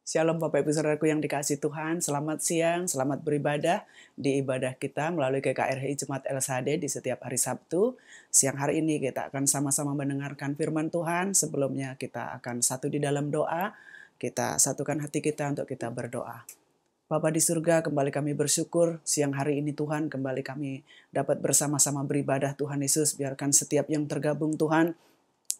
Shalom Bapak Ibu Saudaraku yang dikasihi Tuhan, selamat siang, selamat beribadah di ibadah kita melalui GKRHI Jemaat LSHD di setiap hari Sabtu. Siang hari ini kita akan sama-sama mendengarkan firman Tuhan, sebelumnya kita akan satu di dalam doa, kita satukan hati kita untuk kita berdoa. Bapa di surga, kembali kami bersyukur siang hari ini Tuhan, kembali kami dapat bersama-sama beribadah Tuhan Yesus, biarkan setiap yang tergabung Tuhan,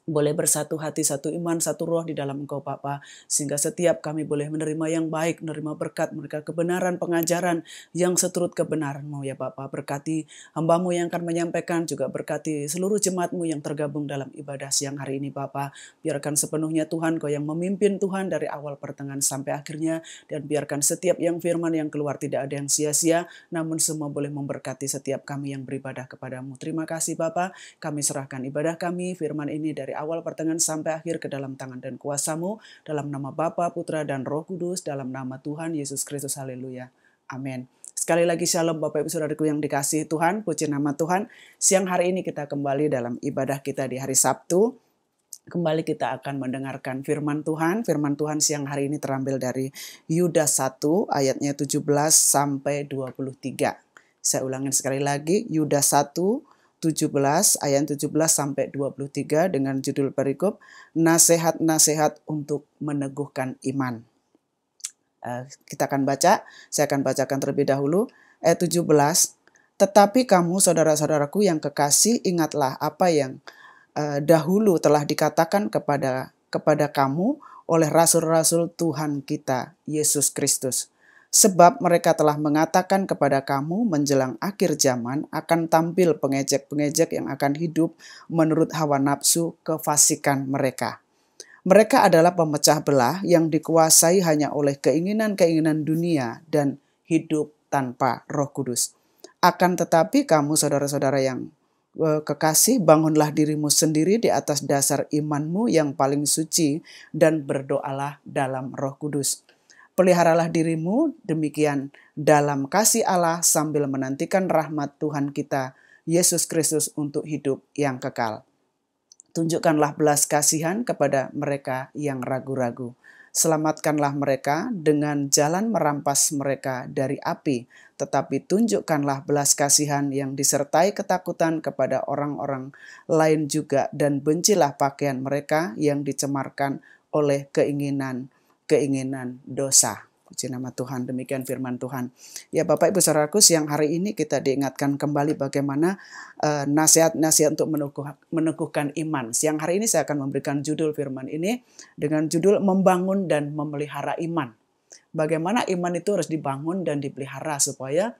boleh bersatu hati, satu iman, satu roh di dalam Engkau Bapa, sehingga setiap kami boleh menerima yang baik, menerima berkat, menerima kebenaran, pengajaran yang seturut kebenaran-Mu ya Bapa. Berkati hamba-Mu yang akan menyampaikan, juga berkati seluruh jemaat-Mu yang tergabung dalam ibadah siang hari ini Bapa. Biarkan sepenuhnya Tuhan Kau yang memimpin Tuhan dari awal pertengahan sampai akhirnya, dan biarkan setiap yang firman yang keluar tidak ada yang sia-sia, namun semua boleh memberkati setiap kami yang beribadah kepada-Mu. Terima kasih Bapa, kami serahkan ibadah kami, firman ini dari awal pertengahan sampai akhir ke dalam tangan dan kuasa-Mu, dalam nama Bapa, Putra, dan Roh Kudus, dalam nama Tuhan Yesus Kristus. Haleluya. Amin. Sekali lagi shalom Bapak Ibu Saudaraku yang dikasihi Tuhan, puji nama Tuhan. Siang hari ini kita kembali dalam ibadah kita di hari Sabtu. Kembali kita akan mendengarkan firman Tuhan. Firman Tuhan siang hari ini terambil dari Yudas 1 ayatnya 17 sampai 23. Saya ulangin sekali lagi, Yudas 1 17 ayat 17 sampai 23 dengan judul perikop nasihat-nasihat untuk meneguhkan iman. Kita akan baca, saya akan bacakan terlebih dahulu ayat 17. Tetapi kamu saudara-saudaraku yang kekasih, ingatlah apa yang dahulu telah dikatakan kepada kamu oleh rasul-rasul Tuhan kita Yesus Kristus. Sebab mereka telah mengatakan kepada kamu menjelang akhir zaman akan tampil pengejek-pengejek yang akan hidup menurut hawa nafsu kefasikan mereka. Mereka adalah pemecah belah yang dikuasai hanya oleh keinginan-keinginan dunia dan hidup tanpa Roh Kudus. Akan tetapi kamu saudara-saudara yang kekasih, bangunlah dirimu sendiri di atas dasar imanmu yang paling suci dan berdoalah dalam Roh Kudus. Peliharalah dirimu demikian dalam kasih Allah sambil menantikan rahmat Tuhan kita Yesus Kristus untuk hidup yang kekal. Tunjukkanlah belas kasihan kepada mereka yang ragu-ragu. Selamatkanlah mereka dengan jalan merampas mereka dari api, tetapi tunjukkanlah belas kasihan yang disertai ketakutan kepada orang-orang lain juga, dan bencilah pakaian mereka yang dicemarkan oleh keinginan dosa. Puji nama Tuhan, demikian firman Tuhan. Ya Bapak Ibu Saudaraku, siang hari ini kita diingatkan kembali bagaimana nasihat-nasihat untuk meneguhkan iman. Siang hari ini saya akan memberikan judul firman ini dengan judul membangun dan memelihara iman. Bagaimana iman itu harus dibangun dan dipelihara supaya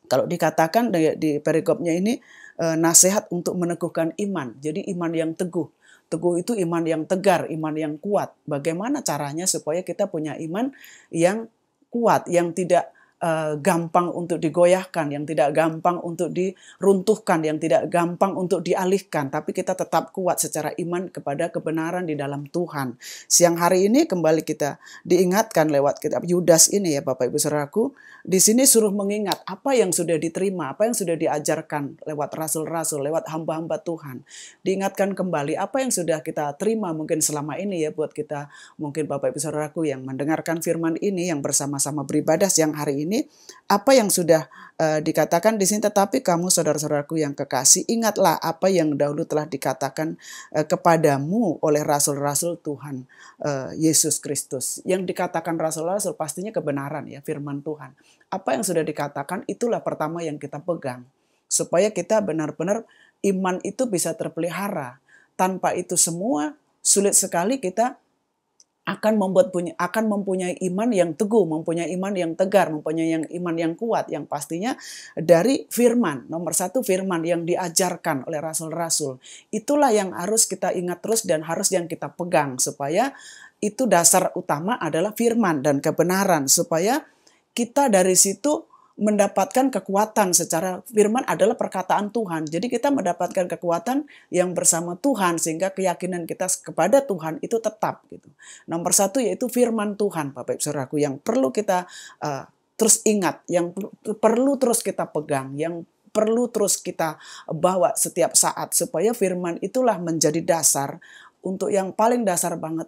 kalau dikatakan di perikopnya ini nasihat untuk meneguhkan iman. Jadi iman yang teguh. Teguh itu iman yang tegar, iman yang kuat. Bagaimana caranya supaya kita punya iman yang kuat, yang tidak gampang untuk digoyahkan, yang tidak gampang untuk diruntuhkan, yang tidak gampang untuk dialihkan, tapi kita tetap kuat secara iman kepada kebenaran di dalam Tuhan. Siang hari ini kembali kita diingatkan lewat kitab Yudas ini ya Bapak Ibu Saudaraku, di sini suruh mengingat apa yang sudah diterima, apa yang sudah diajarkan lewat rasul-rasul, lewat hamba-hamba Tuhan. Diingatkan kembali apa yang sudah kita terima mungkin selama ini ya buat kita, mungkin Bapak Ibu Saudaraku yang mendengarkan firman ini, yang bersama-sama beribadah siang hari ini, apa yang sudah dikatakan di sini. Tetapi kamu saudara-saudaraku yang kekasih, ingatlah apa yang dahulu telah dikatakan kepadamu oleh rasul-rasul Tuhan Yesus Kristus. Yang dikatakan rasul-rasul pastinya kebenaran ya, firman Tuhan. Apa yang sudah dikatakan itulah pertama yang kita pegang, supaya kita benar-benar iman itu bisa terpelihara. Tanpa itu semua sulit sekali kita akan mempunyai iman yang teguh, mempunyai iman yang tegar, mempunyai iman yang kuat, yang pastinya dari firman. Nomor satu, firman yang diajarkan oleh rasul-rasul. Itulah yang harus kita ingat terus dan harus yang kita pegang, supaya itu dasar utama adalah firman dan kebenaran, supaya kita dari situ mendapatkan kekuatan. Secara firman adalah perkataan Tuhan. Jadi kita mendapatkan kekuatan yang bersama Tuhan, sehingga keyakinan kita kepada Tuhan itu tetap gitu. Nomor satu yaitu firman Tuhan, Bapak Ibu Saudaraku, yang perlu kita terus ingat, yang perlu terus kita pegang, yang perlu terus kita bawa setiap saat, supaya firman itulah menjadi dasar untuk yang paling dasar banget.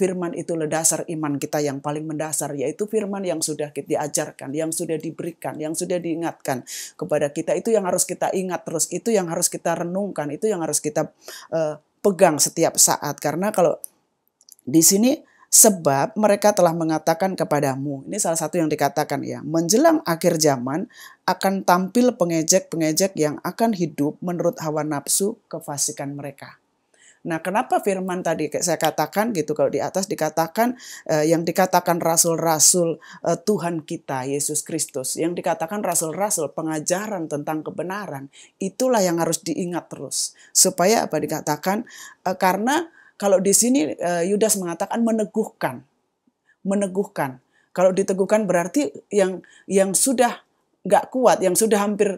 firman itulah dasar iman kita yang paling mendasar, yaitu firman yang sudah kita diajarkan, yang sudah diberikan, yang sudah diingatkan kepada kita. Itu yang harus kita ingat terus, itu yang harus kita renungkan, itu yang harus kita pegang setiap saat. Karena kalau di sini, sebab mereka telah mengatakan kepadamu, ini salah satu yang dikatakan ya, menjelang akhir zaman akan tampil pengejek-pengejek yang akan hidup menurut hawa nafsu kefasikan mereka. Nah, kenapa firman tadi saya katakan gitu, kalau di atas dikatakan yang dikatakan rasul-rasul Tuhan kita Yesus Kristus, yang dikatakan rasul-rasul pengajaran tentang kebenaran, itulah yang harus diingat terus. Supaya apa dikatakan? Karena kalau di sini Yudas mengatakan meneguhkan. Kalau diteguhkan berarti yang sudah nggak kuat, yang sudah hampir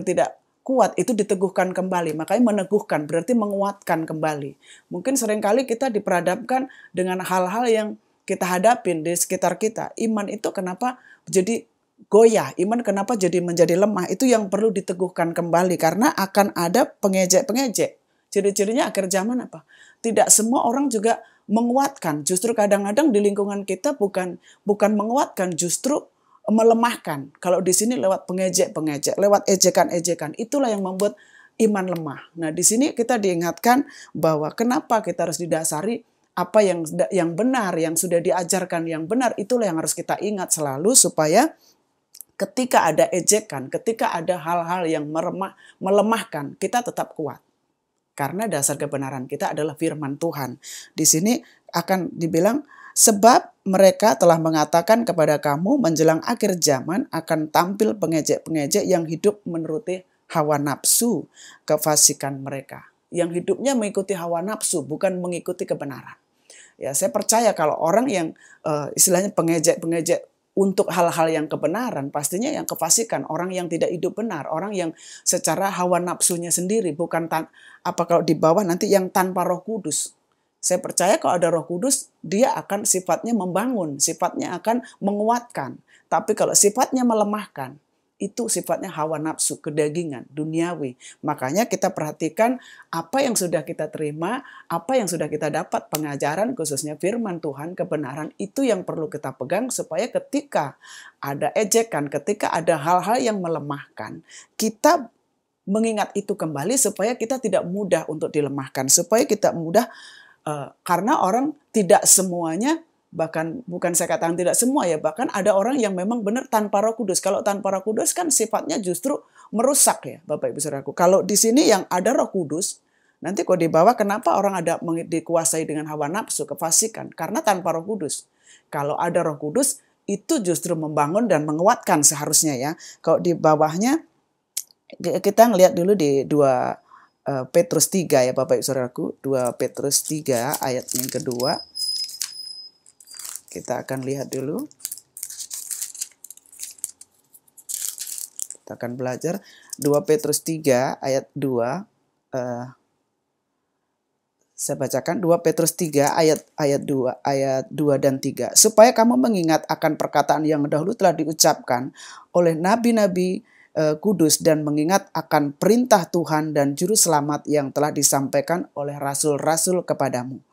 tidak kuat itu diteguhkan kembali. Makanya meneguhkan berarti menguatkan kembali. Mungkin seringkali kita diperhadapkan dengan hal-hal yang kita hadapin di sekitar kita. Iman itu kenapa jadi goyah? Iman kenapa jadi menjadi lemah? Itu yang perlu diteguhkan kembali karena akan ada pengejek-pengejek. Ciri-cirinya akhir zaman apa? Tidak semua orang juga menguatkan. Justru kadang-kadang di lingkungan kita bukan menguatkan, justru melemahkan. Kalau di sini lewat pengejek-pengejek, lewat ejekan-ejekan, itulah yang membuat iman lemah. Nah, di sini kita diingatkan bahwa kenapa kita harus didasari apa yang benar, yang sudah diajarkan yang benar, itulah yang harus kita ingat selalu supaya ketika ada ejekan, ketika ada hal-hal yang melemahkan, kita tetap kuat. Karena dasar kebenaran kita adalah firman Tuhan. Di sini akan dibilang, sebab mereka telah mengatakan kepada kamu menjelang akhir zaman akan tampil pengejek-pengejek yang hidup menuruti hawa nafsu kefasikan mereka. Yang hidupnya mengikuti hawa nafsu, bukan mengikuti kebenaran. Ya, saya percaya kalau orang yang istilahnya pengejek-pengejek untuk hal-hal yang kebenaran, pastinya yang kefasikan, orang yang tidak hidup benar, orang yang secara hawa nafsunya sendiri, bukan kalau di bawah nanti yang tanpa Roh Kudus. Saya percaya kalau ada Roh Kudus, dia akan sifatnya membangun, sifatnya akan menguatkan. Tapi kalau sifatnya melemahkan, itu sifatnya hawa nafsu, kedagingan, duniawi. Makanya kita perhatikan apa yang sudah kita terima, apa yang sudah kita dapat pengajaran, khususnya firman Tuhan, kebenaran, itu yang perlu kita pegang supaya ketika ada ejekan, ketika ada hal-hal yang melemahkan, kita mengingat itu kembali supaya kita tidak mudah untuk dilemahkan, supaya kita mudah. Karena orang tidak semuanya, bahkan bukan saya katakan tidak semua ya, bahkan ada orang yang memang benar tanpa Roh Kudus. Kalau tanpa Roh Kudus kan sifatnya justru merusak ya Bapak Ibu Saudaraku. Kalau di sini yang ada Roh Kudus, nanti kalau di bawah kenapa orang ada dikuasai dengan hawa nafsu, kefasikan? Karena tanpa Roh Kudus. Kalau ada Roh Kudus itu justru membangun dan menguatkan seharusnya ya. Kalau di bawahnya kita ngelihat dulu di 2 Petrus 3 ya Bapak Ibu Saudaraku, 2 Petrus 3 ayat yang kedua. Kita akan lihat dulu. Kita akan belajar 2 Petrus 3 ayat 2. Saya bacakan 2 Petrus 3 ayat 2 dan 3. Supaya kamu mengingat akan perkataan yang dahulu telah diucapkan oleh nabi-nabi kudus dan mengingat akan perintah Tuhan dan juru selamat yang telah disampaikan oleh rasul-rasul kepadamu.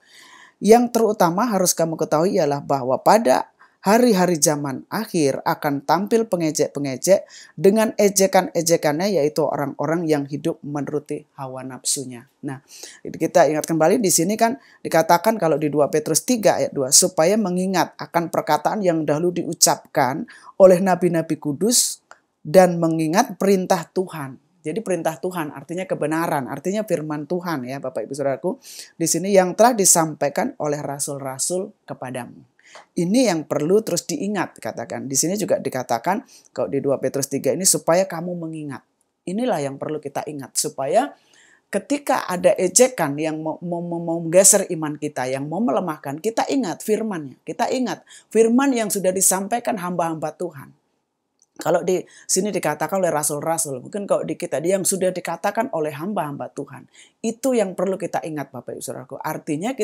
Yang terutama harus kamu ketahui ialah bahwa pada hari-hari zaman akhir akan tampil pengejek-pengejek dengan ejekan-ejekannya, yaitu orang-orang yang hidup menuruti hawa nafsunya. Nah, kita ingat kembali di sini kan dikatakan kalau di 2 Petrus 3 ayat 2, supaya mengingat akan perkataan yang dahulu diucapkan oleh nabi-nabi kudus dan mengingat perintah Tuhan. Jadi perintah Tuhan artinya kebenaran, artinya firman Tuhan ya Bapak Ibu Saudaraku. Di sini yang telah disampaikan oleh rasul-rasul kepadamu. Ini yang perlu terus diingat, katakan. Di sini juga dikatakan kalau di 2 Petrus 3 ini supaya kamu mengingat. Inilah yang perlu kita ingat supaya ketika ada ejekan yang mau menggeser iman kita, yang mau melemahkan, kita ingat firman-Nya. Kita ingat firman yang sudah disampaikan hamba-hamba Tuhan. Kalau di sini dikatakan oleh rasul-rasul, mungkin kalau di kita yang sudah dikatakan oleh hamba-hamba Tuhan. Itu yang perlu kita ingat Bapak Ibu Saudaraku. Artinya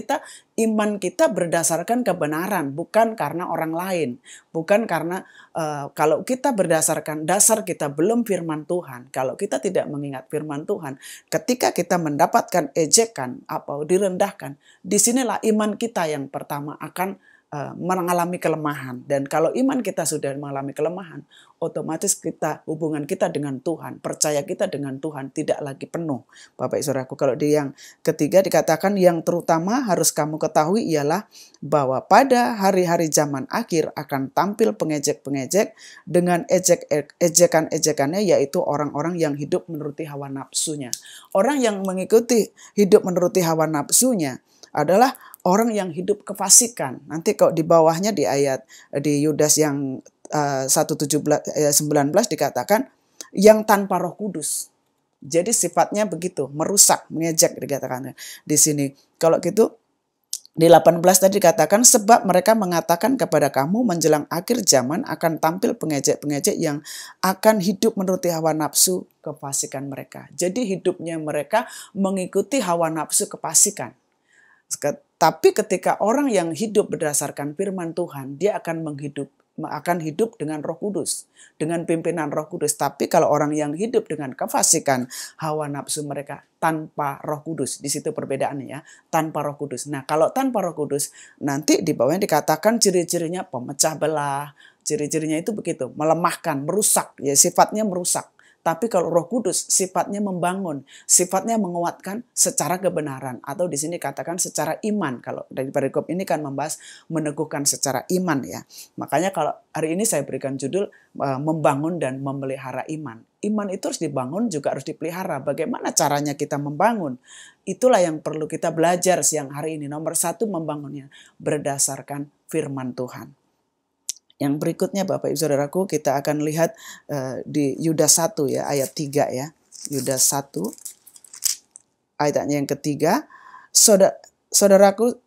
iman kita berdasarkan kebenaran, bukan karena orang lain. Bukan karena kalau kita berdasarkan dasar kita belum firman Tuhan, kalau kita tidak mengingat firman Tuhan, ketika kita mendapatkan ejekan, direndahkan, disinilah iman kita yang pertama akan mengalami kelemahan. Dan kalau iman kita sudah mengalami kelemahan, otomatis hubungan kita dengan Tuhan, percaya kita dengan Tuhan tidak lagi penuh. Bapak Ibu Saudaraku, kalau di yang ketiga dikatakan yang terutama harus kamu ketahui ialah bahwa pada hari-hari zaman akhir akan tampil pengejek-pengejek dengan ejekan-ejekannya, yaitu orang-orang yang hidup menuruti hawa nafsunya. Orang yang mengikuti hidup menuruti hawa nafsunya adalah orang yang hidup kefasikan. Nanti kalau di bawahnya di Yudas yang 1:19 dikatakan yang tanpa Roh Kudus. Jadi sifatnya begitu, merusak, mengejek dikatakan di sini. Kalau gitu di 18 tadi dikatakan sebab mereka mengatakan kepada kamu menjelang akhir zaman akan tampil pengejek-pengejek yang akan hidup menuruti hawa nafsu kefasikan mereka. Jadi hidupnya mereka mengikuti hawa nafsu kefasikan. Tapi ketika orang yang hidup berdasarkan firman Tuhan, dia akan hidup dengan Roh Kudus, dengan pimpinan Roh Kudus. Tapi kalau orang yang hidup dengan kefasikan hawa nafsu mereka tanpa Roh Kudus, di situ perbedaannya ya, tanpa Roh Kudus. Nah, kalau tanpa Roh Kudus, nanti di bawahnya dikatakan ciri-cirinya pemecah belah, ciri-cirinya itu begitu, melemahkan, merusak, ya sifatnya merusak. Tapi kalau Roh Kudus sifatnya membangun, sifatnya menguatkan secara kebenaran, atau di sini katakan secara iman. Kalau dari perikop ini kan membahas meneguhkan secara iman ya. Makanya kalau hari ini saya berikan judul membangun dan memelihara iman. Iman itu harus dibangun juga harus dipelihara. Bagaimana caranya kita membangun? Itulah yang perlu kita belajar siang hari ini. Nomor 1 membangunnya berdasarkan firman Tuhan. Yang berikutnya Bapak Ibu Saudaraku, kita akan lihat di Yudas 1 ya, ayat 3 ya. Yudas 1 ayatnya yang ketiga.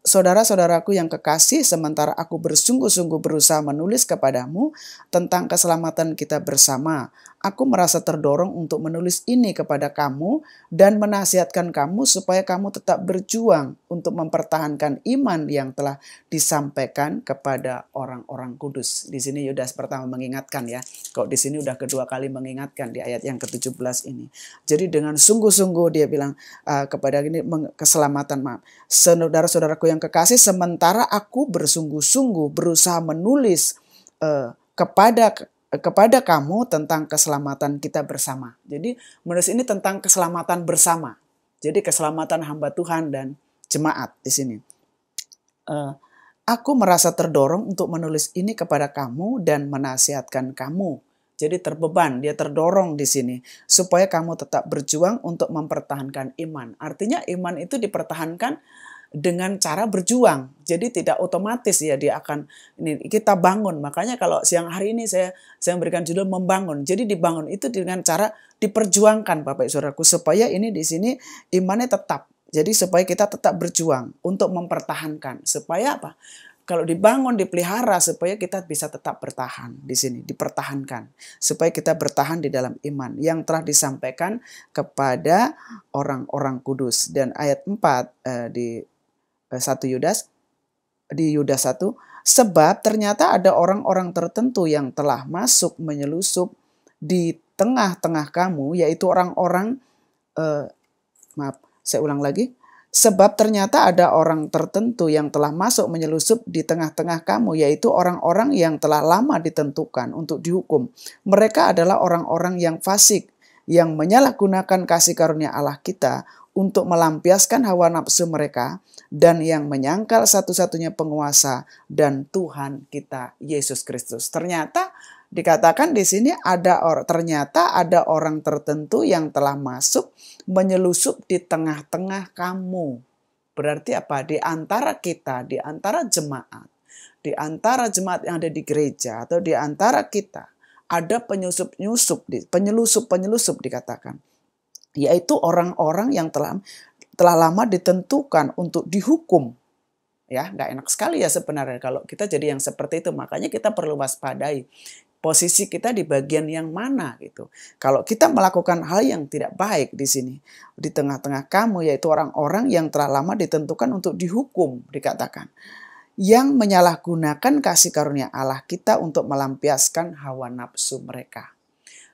Saudara-saudaraku yang kekasih, sementara aku bersungguh-sungguh berusaha menulis kepadamu tentang keselamatan kita bersama, aku merasa terdorong untuk menulis ini kepada kamu dan menasihatkan kamu supaya kamu tetap berjuang untuk mempertahankan iman yang telah disampaikan kepada orang-orang kudus. Di sini Yudas pertama mengingatkan ya. Kok di sini udah kedua kali mengingatkan di ayat yang ke-17 ini. Jadi dengan sungguh-sungguh dia bilang kepada ini keselamatan, maaf. Saudara-saudaraku yang kekasih, sementara aku bersungguh-sungguh berusaha menulis kepada kamu tentang keselamatan kita bersama. Jadi menulis ini tentang keselamatan bersama. Jadi keselamatan hamba Tuhan dan jemaat di sini. Aku merasa terdorong untuk menulis ini kepada kamu dan menasihatkan kamu. Jadi terbeban, dia terdorong di sini supaya kamu tetap berjuang untuk mempertahankan iman. Artinya iman itu dipertahankan dengan cara berjuang. Jadi tidak otomatis ya dia akan kita bangun. Makanya kalau siang hari ini saya memberikan judul membangun. Jadi dibangun itu dengan cara diperjuangkan Bapak Ibu Saudaraku, supaya ini di sini imannya tetap. Jadi supaya kita tetap berjuang untuk mempertahankan. Supaya apa? Kalau dibangun, dipelihara supaya kita bisa tetap bertahan di sini, dipertahankan. Supaya kita bertahan di dalam iman yang telah disampaikan kepada orang-orang kudus. Dan ayat 4 di 1 Yudas, di Yudas 1, sebab ternyata ada orang-orang tertentu yang telah masuk menyelusup di tengah-tengah kamu, yaitu orang-orang, saya ulang lagi. Sebab ternyata ada orang tertentu yang telah masuk menyelusup di tengah-tengah kamu, yaitu orang-orang yang telah lama ditentukan untuk dihukum. Mereka adalah orang-orang yang fasik, yang menyalahgunakan kasih karunia Allah kita untuk melampiaskan hawa nafsu mereka, dan yang menyangkal satu-satunya penguasa dan Tuhan kita Yesus Kristus. Ternyata dikatakan di sini ternyata ada orang tertentu yang telah masuk menyelusup di tengah-tengah kamu. Berarti apa? Di antara kita, di antara jemaat yang ada di gereja atau di antara kita ada penyusup-penyusup dikatakan. Yaitu orang-orang yang telah lama ditentukan untuk dihukum. Ya, nggak enak sekali ya sebenarnya kalau kita jadi yang seperti itu. Makanya kita perlu waspadai. Posisi kita di bagian yang mana gitu. Kalau kita melakukan hal yang tidak baik di sini, di tengah-tengah kamu, yaitu orang-orang yang telah lama ditentukan untuk dihukum, dikatakan, yang menyalahgunakan kasih karunia Allah kita untuk melampiaskan hawa nafsu mereka.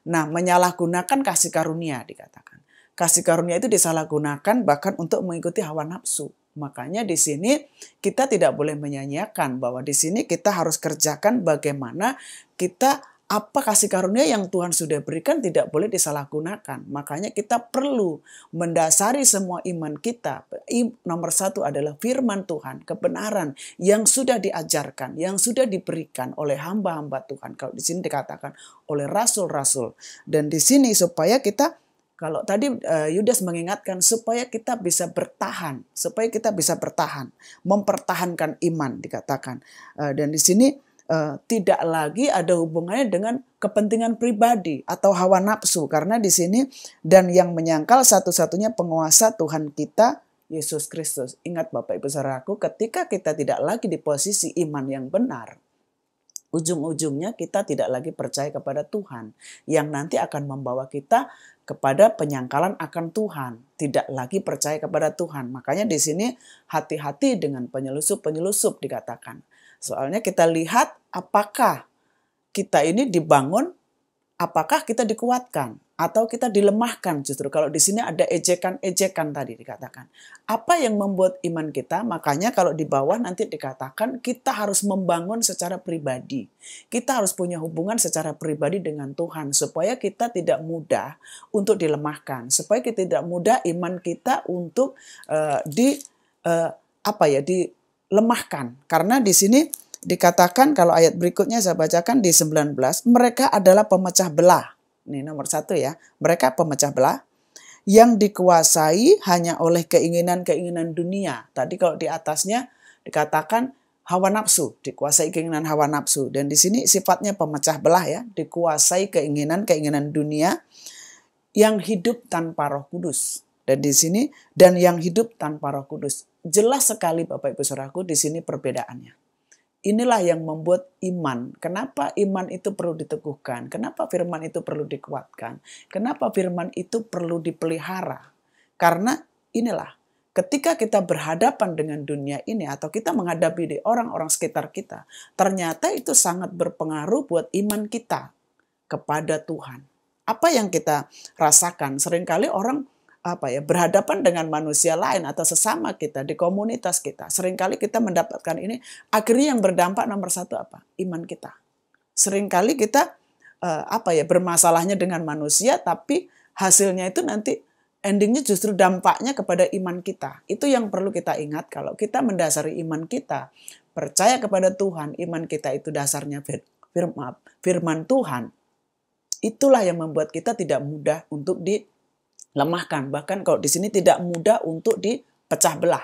Nah, menyalahgunakan kasih karunia dikatakan. Kasih karunia itu disalahgunakan bahkan untuk mengikuti hawa nafsu. Makanya di sini kita tidak boleh menyanyiakan bahwa di sini kita harus kerjakan bagaimana kita apa kasih karunia yang Tuhan sudah berikan tidak boleh disalahgunakan. Makanya kita perlu mendasari semua iman kita. Nomor satu adalah firman Tuhan, kebenaran yang sudah diajarkan, yang sudah diberikan oleh hamba-hamba Tuhan. Kalau di sini dikatakan oleh rasul-rasul. Dan di sini supaya kita, kalau tadi Yudas mengingatkan supaya kita bisa bertahan, mempertahankan iman dikatakan. Dan di sini tidak lagi ada hubungannya dengan kepentingan pribadi atau hawa nafsu, karena di sini dan yang menyangkal satu-satunya penguasa Tuhan kita Yesus Kristus. Ingat Bapak Ibu Saudaraku, ketika kita tidak lagi di posisi iman yang benar, ujung-ujungnya kita tidak lagi percaya kepada Tuhan, yang nanti akan membawa kita kepada penyangkalan akan Tuhan, tidak lagi percaya kepada Tuhan. Makanya di sini hati-hati dengan penyelusup-penyelusup dikatakan. Soalnya kita lihat apakah kita ini dibangun, apakah kita dikuatkan, atau kita dilemahkan. Justru kalau di sini ada ejekan-ejekan tadi dikatakan. Apa yang membuat iman kita? Makanya kalau di bawah nanti dikatakan kita harus membangun secara pribadi. Kita harus punya hubungan secara pribadi dengan Tuhan supaya kita tidak mudah untuk dilemahkan, supaya kita tidak mudah iman kita untuk dilemahkan. Karena di sini dikatakan kalau ayat berikutnya saya bacakan di 19, mereka adalah pemecah belah. Ini nomor satu ya, mereka pemecah belah yang dikuasai hanya oleh keinginan-keinginan dunia. Tadi kalau di atasnya dikatakan hawa nafsu, dikuasai keinginan hawa nafsu. Dan di sini sifatnya pemecah belah ya, dikuasai keinginan-keinginan dunia yang hidup tanpa Roh Kudus. Dan di sini dan yang hidup tanpa Roh Kudus. Jelas sekali Bapak Ibu Saudaraku di sini perbedaannya. Inilah yang membuat iman. Kenapa iman itu perlu diteguhkan? Kenapa firman itu perlu dikuatkan? Kenapa firman itu perlu dipelihara? Karena inilah, ketika kita berhadapan dengan dunia ini atau kita menghadapi di orang-orang sekitar kita, ternyata itu sangat berpengaruh buat iman kita kepada Tuhan. Apa yang kita rasakan? Seringkali orang berhadapan dengan manusia lain atau sesama kita di komunitas kita. Seringkali kita mendapatkan ini, akhirnya yang berdampak nomor satu apa? Iman kita. Seringkali kita bermasalahnya dengan manusia, tapi hasilnya itu nanti endingnya justru dampaknya kepada iman kita. Itu yang perlu kita ingat kalau kita mendasari iman kita, percaya kepada Tuhan, iman kita itu dasarnya firman Tuhan. Itulah yang membuat kita tidak mudah untuk dilemahkan, bahkan kalau di sini tidak mudah untuk dipecah belah.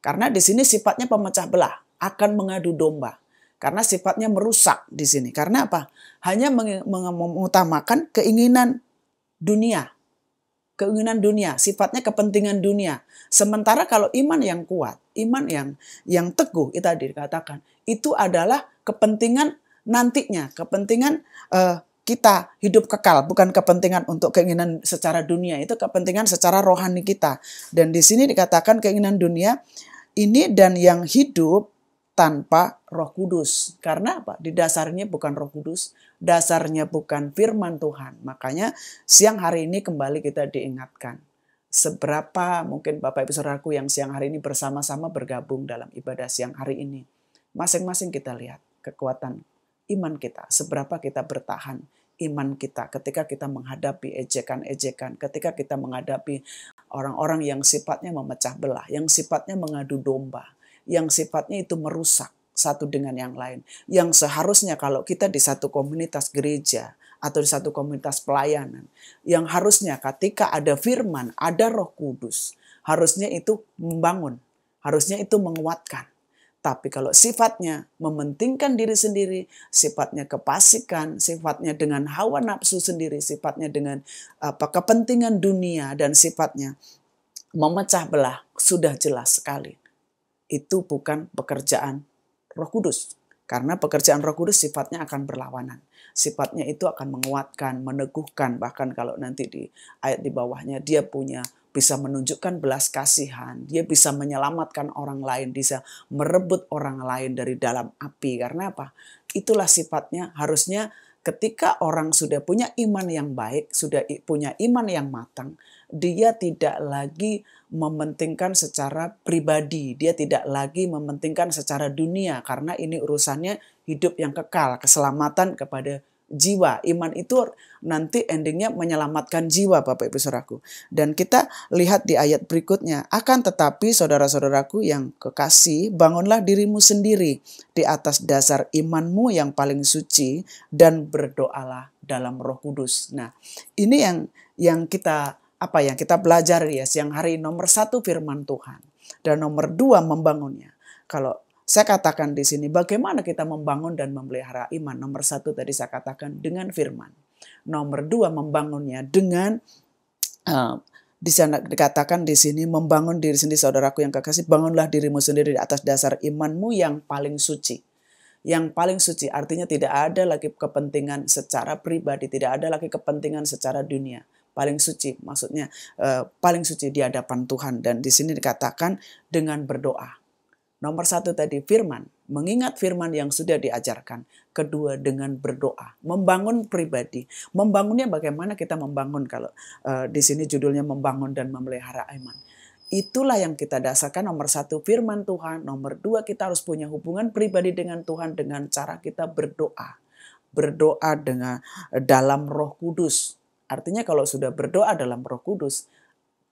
Karena di sini sifatnya pemecah belah, akan mengadu domba. Karena sifatnya merusak di sini. Karena apa? Hanya mengutamakan keinginan dunia. Keinginan dunia, sifatnya kepentingan dunia. Sementara kalau iman yang kuat, iman yang teguh, itu tadi dikatakan, itu adalah kepentingan nantinya, kepentingan kita hidup kekal, bukan kepentingan untuk keinginan secara dunia, itu kepentingan secara rohani kita. Dan di sini dikatakan keinginan dunia ini dan yang hidup tanpa Roh Kudus. Karena apa? Di dasarnya bukan Roh Kudus, dasarnya bukan firman Tuhan. Makanya siang hari ini kembali kita diingatkan. Seberapa mungkin Bapak Ibu Saudaraku yang siang hari ini bersama-sama bergabung dalam ibadah siang hari ini. Masing-masing kita lihat kekuatan iman kita, seberapa kita bertahan iman kita ketika kita menghadapi ejekan-ejekan, ketika kita menghadapi orang-orang yang sifatnya memecah belah, yang sifatnya mengadu domba, yang sifatnya itu merusak satu dengan yang lain. Yang seharusnya kalau kita di satu komunitas gereja atau di satu komunitas pelayanan, yang harusnya ketika ada firman, ada Roh Kudus, harusnya itu membangun, harusnya itu menguatkan. Tapi kalau sifatnya mementingkan diri sendiri, sifatnya kepasikan, sifatnya dengan hawa nafsu sendiri, sifatnya dengan kepentingan dunia, dan sifatnya memecah belah, sudah jelas sekali. Itu bukan pekerjaan Roh Kudus. Karena pekerjaan Roh Kudus sifatnya akan berlawanan. Sifatnya itu akan menguatkan, meneguhkan, bahkan kalau nanti di ayat di bawahnya dia bisa menunjukkan belas kasihan, dia bisa menyelamatkan orang lain, bisa merebut orang lain dari dalam api. Karena apa? Itulah sifatnya. Harusnya ketika orang sudah punya iman yang baik, sudah punya iman yang matang, dia tidak lagi mementingkan secara pribadi, dia tidak lagi mementingkan secara dunia, karena ini urusannya hidup yang kekal, keselamatan kepada jiwa. Iman itu nanti endingnya menyelamatkan jiwa, Bapak Ibu Saudaraku. Dan kita lihat di ayat berikutnya, akan tetapi saudara-saudaraku yang kekasih, bangunlah dirimu sendiri di atas dasar imanmu yang paling suci dan berdoalah dalam Roh Kudus. Nah, ini yang kita belajar ya siang hari. Nomor 1 firman Tuhan, dan nomor 2 membangunnya. Kalau saya katakan di sini bagaimana kita membangun dan memelihara iman. Nomor 1 tadi saya katakan dengan firman. Nomor 2 membangunnya dengan di sana dikatakan di sini membangun diri sendiri, saudaraku yang kekasih, bangunlah dirimu sendiri di atas dasar imanmu yang paling suci. Yang paling suci artinya tidak ada lagi kepentingan secara pribadi, tidak ada lagi kepentingan secara dunia. Paling suci maksudnya paling suci di hadapan Tuhan, dan di sini dikatakan dengan berdoa. Nomor 1 tadi firman, mengingat firman yang sudah diajarkan. Kedua dengan berdoa, membangun pribadi. Membangunnya bagaimana kita membangun, kalau di sini judulnya membangun dan memelihara iman. Itulah yang kita dasarkan. Nomor 1 firman Tuhan, nomor 2 kita harus punya hubungan pribadi dengan Tuhan dengan cara kita berdoa. Berdoa dengan dalam Roh Kudus. Artinya kalau sudah berdoa dalam Roh Kudus,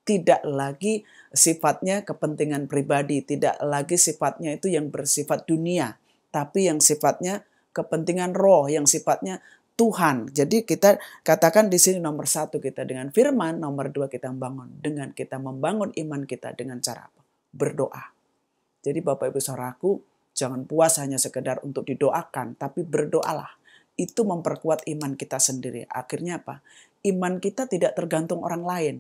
tidak lagi sifatnya kepentingan pribadi, tidak lagi sifatnya itu yang bersifat dunia, tapi yang sifatnya kepentingan roh, yang sifatnya Tuhan. Jadi kita katakan di sini nomor 1 kita dengan firman, nomor 2 kita membangun dengan kita membangun iman kita dengan cara apa? Berdoa. Jadi Bapak Ibu Saudaraku, jangan puas hanya sekedar untuk didoakan, tapi berdoalah. Itu memperkuat iman kita sendiri. Akhirnya apa? Iman kita tidak tergantung orang lain.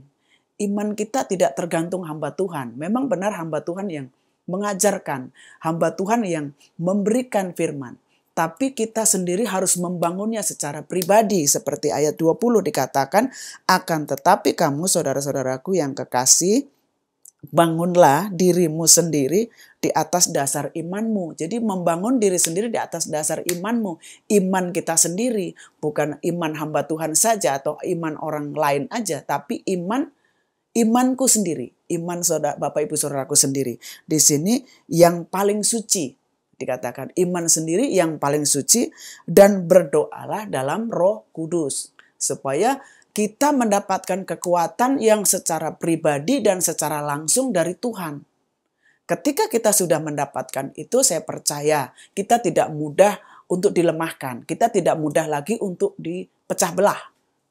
Iman kita tidak tergantung hamba Tuhan. Memang benar hamba Tuhan yang mengajarkan, hamba Tuhan yang memberikan firman. Tapi kita sendiri harus membangunnya secara pribadi. Seperti ayat 20 dikatakan, akan tetapi kamu saudara-saudaraku yang kekasih, bangunlah dirimu sendiri di atas dasar imanmu. Jadi membangun diri sendiri di atas dasar imanmu. Iman kita sendiri, bukan iman hamba Tuhan saja atau iman orang lain aja, tapi imanku sendiri, iman saudara Bapak Ibu Saudaraku sendiri. Di sini yang paling suci dikatakan, iman sendiri yang paling suci, dan berdoalah dalam Roh Kudus supaya kita mendapatkan kekuatan yang secara pribadi dan secara langsung dari Tuhan. Ketika kita sudah mendapatkan itu, saya percaya kita tidak mudah untuk dilemahkan, kita tidak mudah lagi untuk dipecah belah,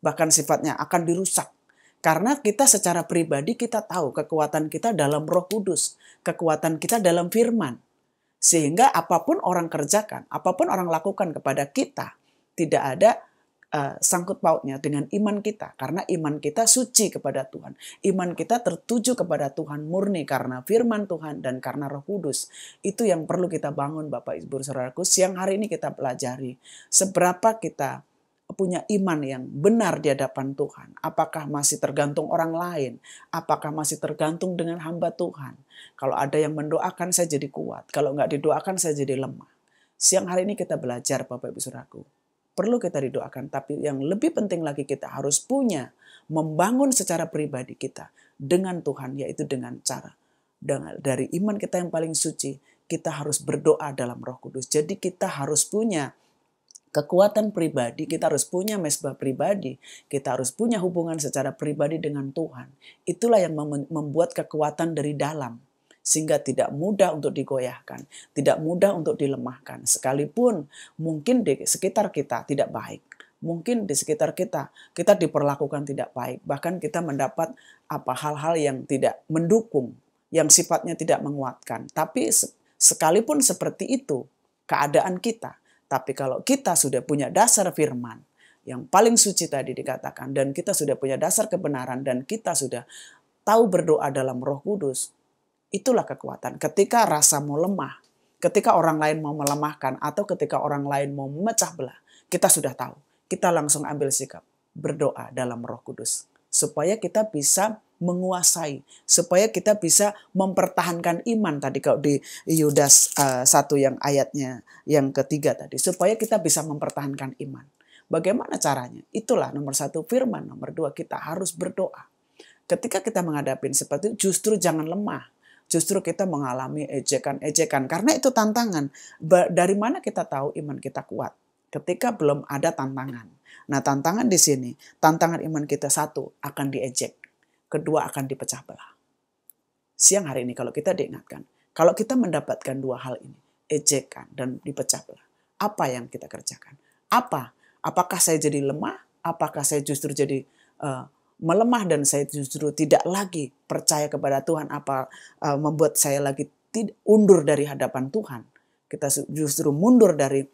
bahkan sifatnya akan dirusak. Karena kita secara pribadi kita tahu kekuatan kita dalam Roh Kudus, kekuatan kita dalam firman. Sehingga apapun orang kerjakan, apapun orang lakukan kepada kita, tidak ada sangkut pautnya dengan iman kita. Karena iman kita suci kepada Tuhan. Iman kita tertuju kepada Tuhan murni karena firman Tuhan dan karena Roh Kudus. Itu yang perlu kita bangun Bapak Ibu Saudaraku. Siang hari ini kita pelajari seberapa kita punya iman yang benar di hadapan Tuhan. Apakah masih tergantung orang lain? Apakah masih tergantung dengan hamba Tuhan? Kalau ada yang mendoakan saya jadi kuat. Kalau nggak didoakan saya jadi lemah. Siang hari ini kita belajar Bapak Ibu Saudaraku. Perlu kita didoakan, tapi yang lebih penting lagi kita harus punya membangun secara pribadi kita dengan Tuhan, yaitu dengan cara dari iman kita yang paling suci, kita harus berdoa dalam Roh Kudus. Jadi kita harus punya kekuatan pribadi, kita harus punya mesbah pribadi, kita harus punya hubungan secara pribadi dengan Tuhan. Itulah yang membuat kekuatan dari dalam, sehingga tidak mudah untuk digoyahkan, tidak mudah untuk dilemahkan. Sekalipun mungkin di sekitar kita tidak baik, mungkin di sekitar kita diperlakukan tidak baik, bahkan kita mendapat hal-hal yang tidak mendukung, yang sifatnya tidak menguatkan. Tapi sekalipun seperti itu keadaan kita, tapi kalau kita sudah punya dasar firman yang paling suci tadi dikatakan, dan kita sudah punya dasar kebenaran, dan kita sudah tahu berdoa dalam Roh Kudus, itulah kekuatan. Ketika rasamu lemah, Ketika orang lain mau melemahkan atau ketika orang lain mau memecah belah, kita sudah tahu. Kita langsung ambil sikap, berdoa dalam Roh Kudus. Supaya kita bisa menguasai, supaya kita bisa mempertahankan iman tadi kalau di Yudas 1 yang ayatnya yang ketiga tadi, supaya kita bisa mempertahankan iman. Bagaimana caranya? Itulah nomor 1 firman, nomor 2 kita harus berdoa. Ketika kita menghadapi seperti itu, justru jangan lemah. Justru kita mengalami ejekan-ejekan, karena itu tantangan. Dari mana kita tahu iman kita kuat? Ketika belum ada tantangan. Nah, tantangan di sini, tantangan iman kita 1 akan diejek, kedua akan dipecah belah. Siang hari ini kalau kita diingatkan, kalau kita mendapatkan 2 hal ini, ejekan dan dipecah belah, apa yang kita kerjakan? Apakah saya jadi lemah? Apakah saya justru jadi melemah dan saya justru tidak lagi percaya kepada Tuhan? Membuat saya lagi undur dari hadapan Tuhan? Kita justru mundur dari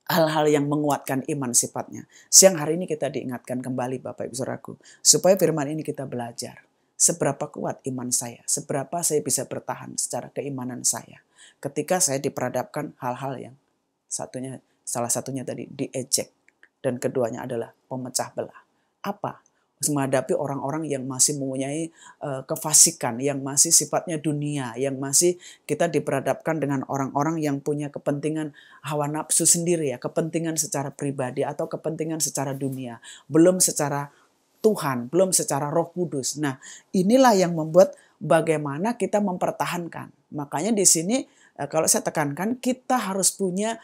hal-hal yang menguatkan iman sifatnya. Siang hari ini kita diingatkan kembali Bapak Ibu Saudaraku, supaya firman ini kita belajar. Seberapa kuat iman saya, seberapa saya bisa bertahan secara keimanan saya. Ketika saya diperhadapkan hal-hal yang salah satunya tadi diejek. Dan keduanya adalah pemecah belah. Apa? Menghadapi orang-orang yang masih mempunyai kefasikan, yang masih sifatnya dunia, yang masih kita diperhadapkan dengan orang-orang yang punya kepentingan hawa nafsu sendiri ya, kepentingan secara pribadi atau kepentingan secara dunia, belum secara Tuhan, belum secara Roh Kudus. Nah, inilah yang membuat bagaimana kita mempertahankan. Makanya di sini kalau saya tekankan, kita harus punya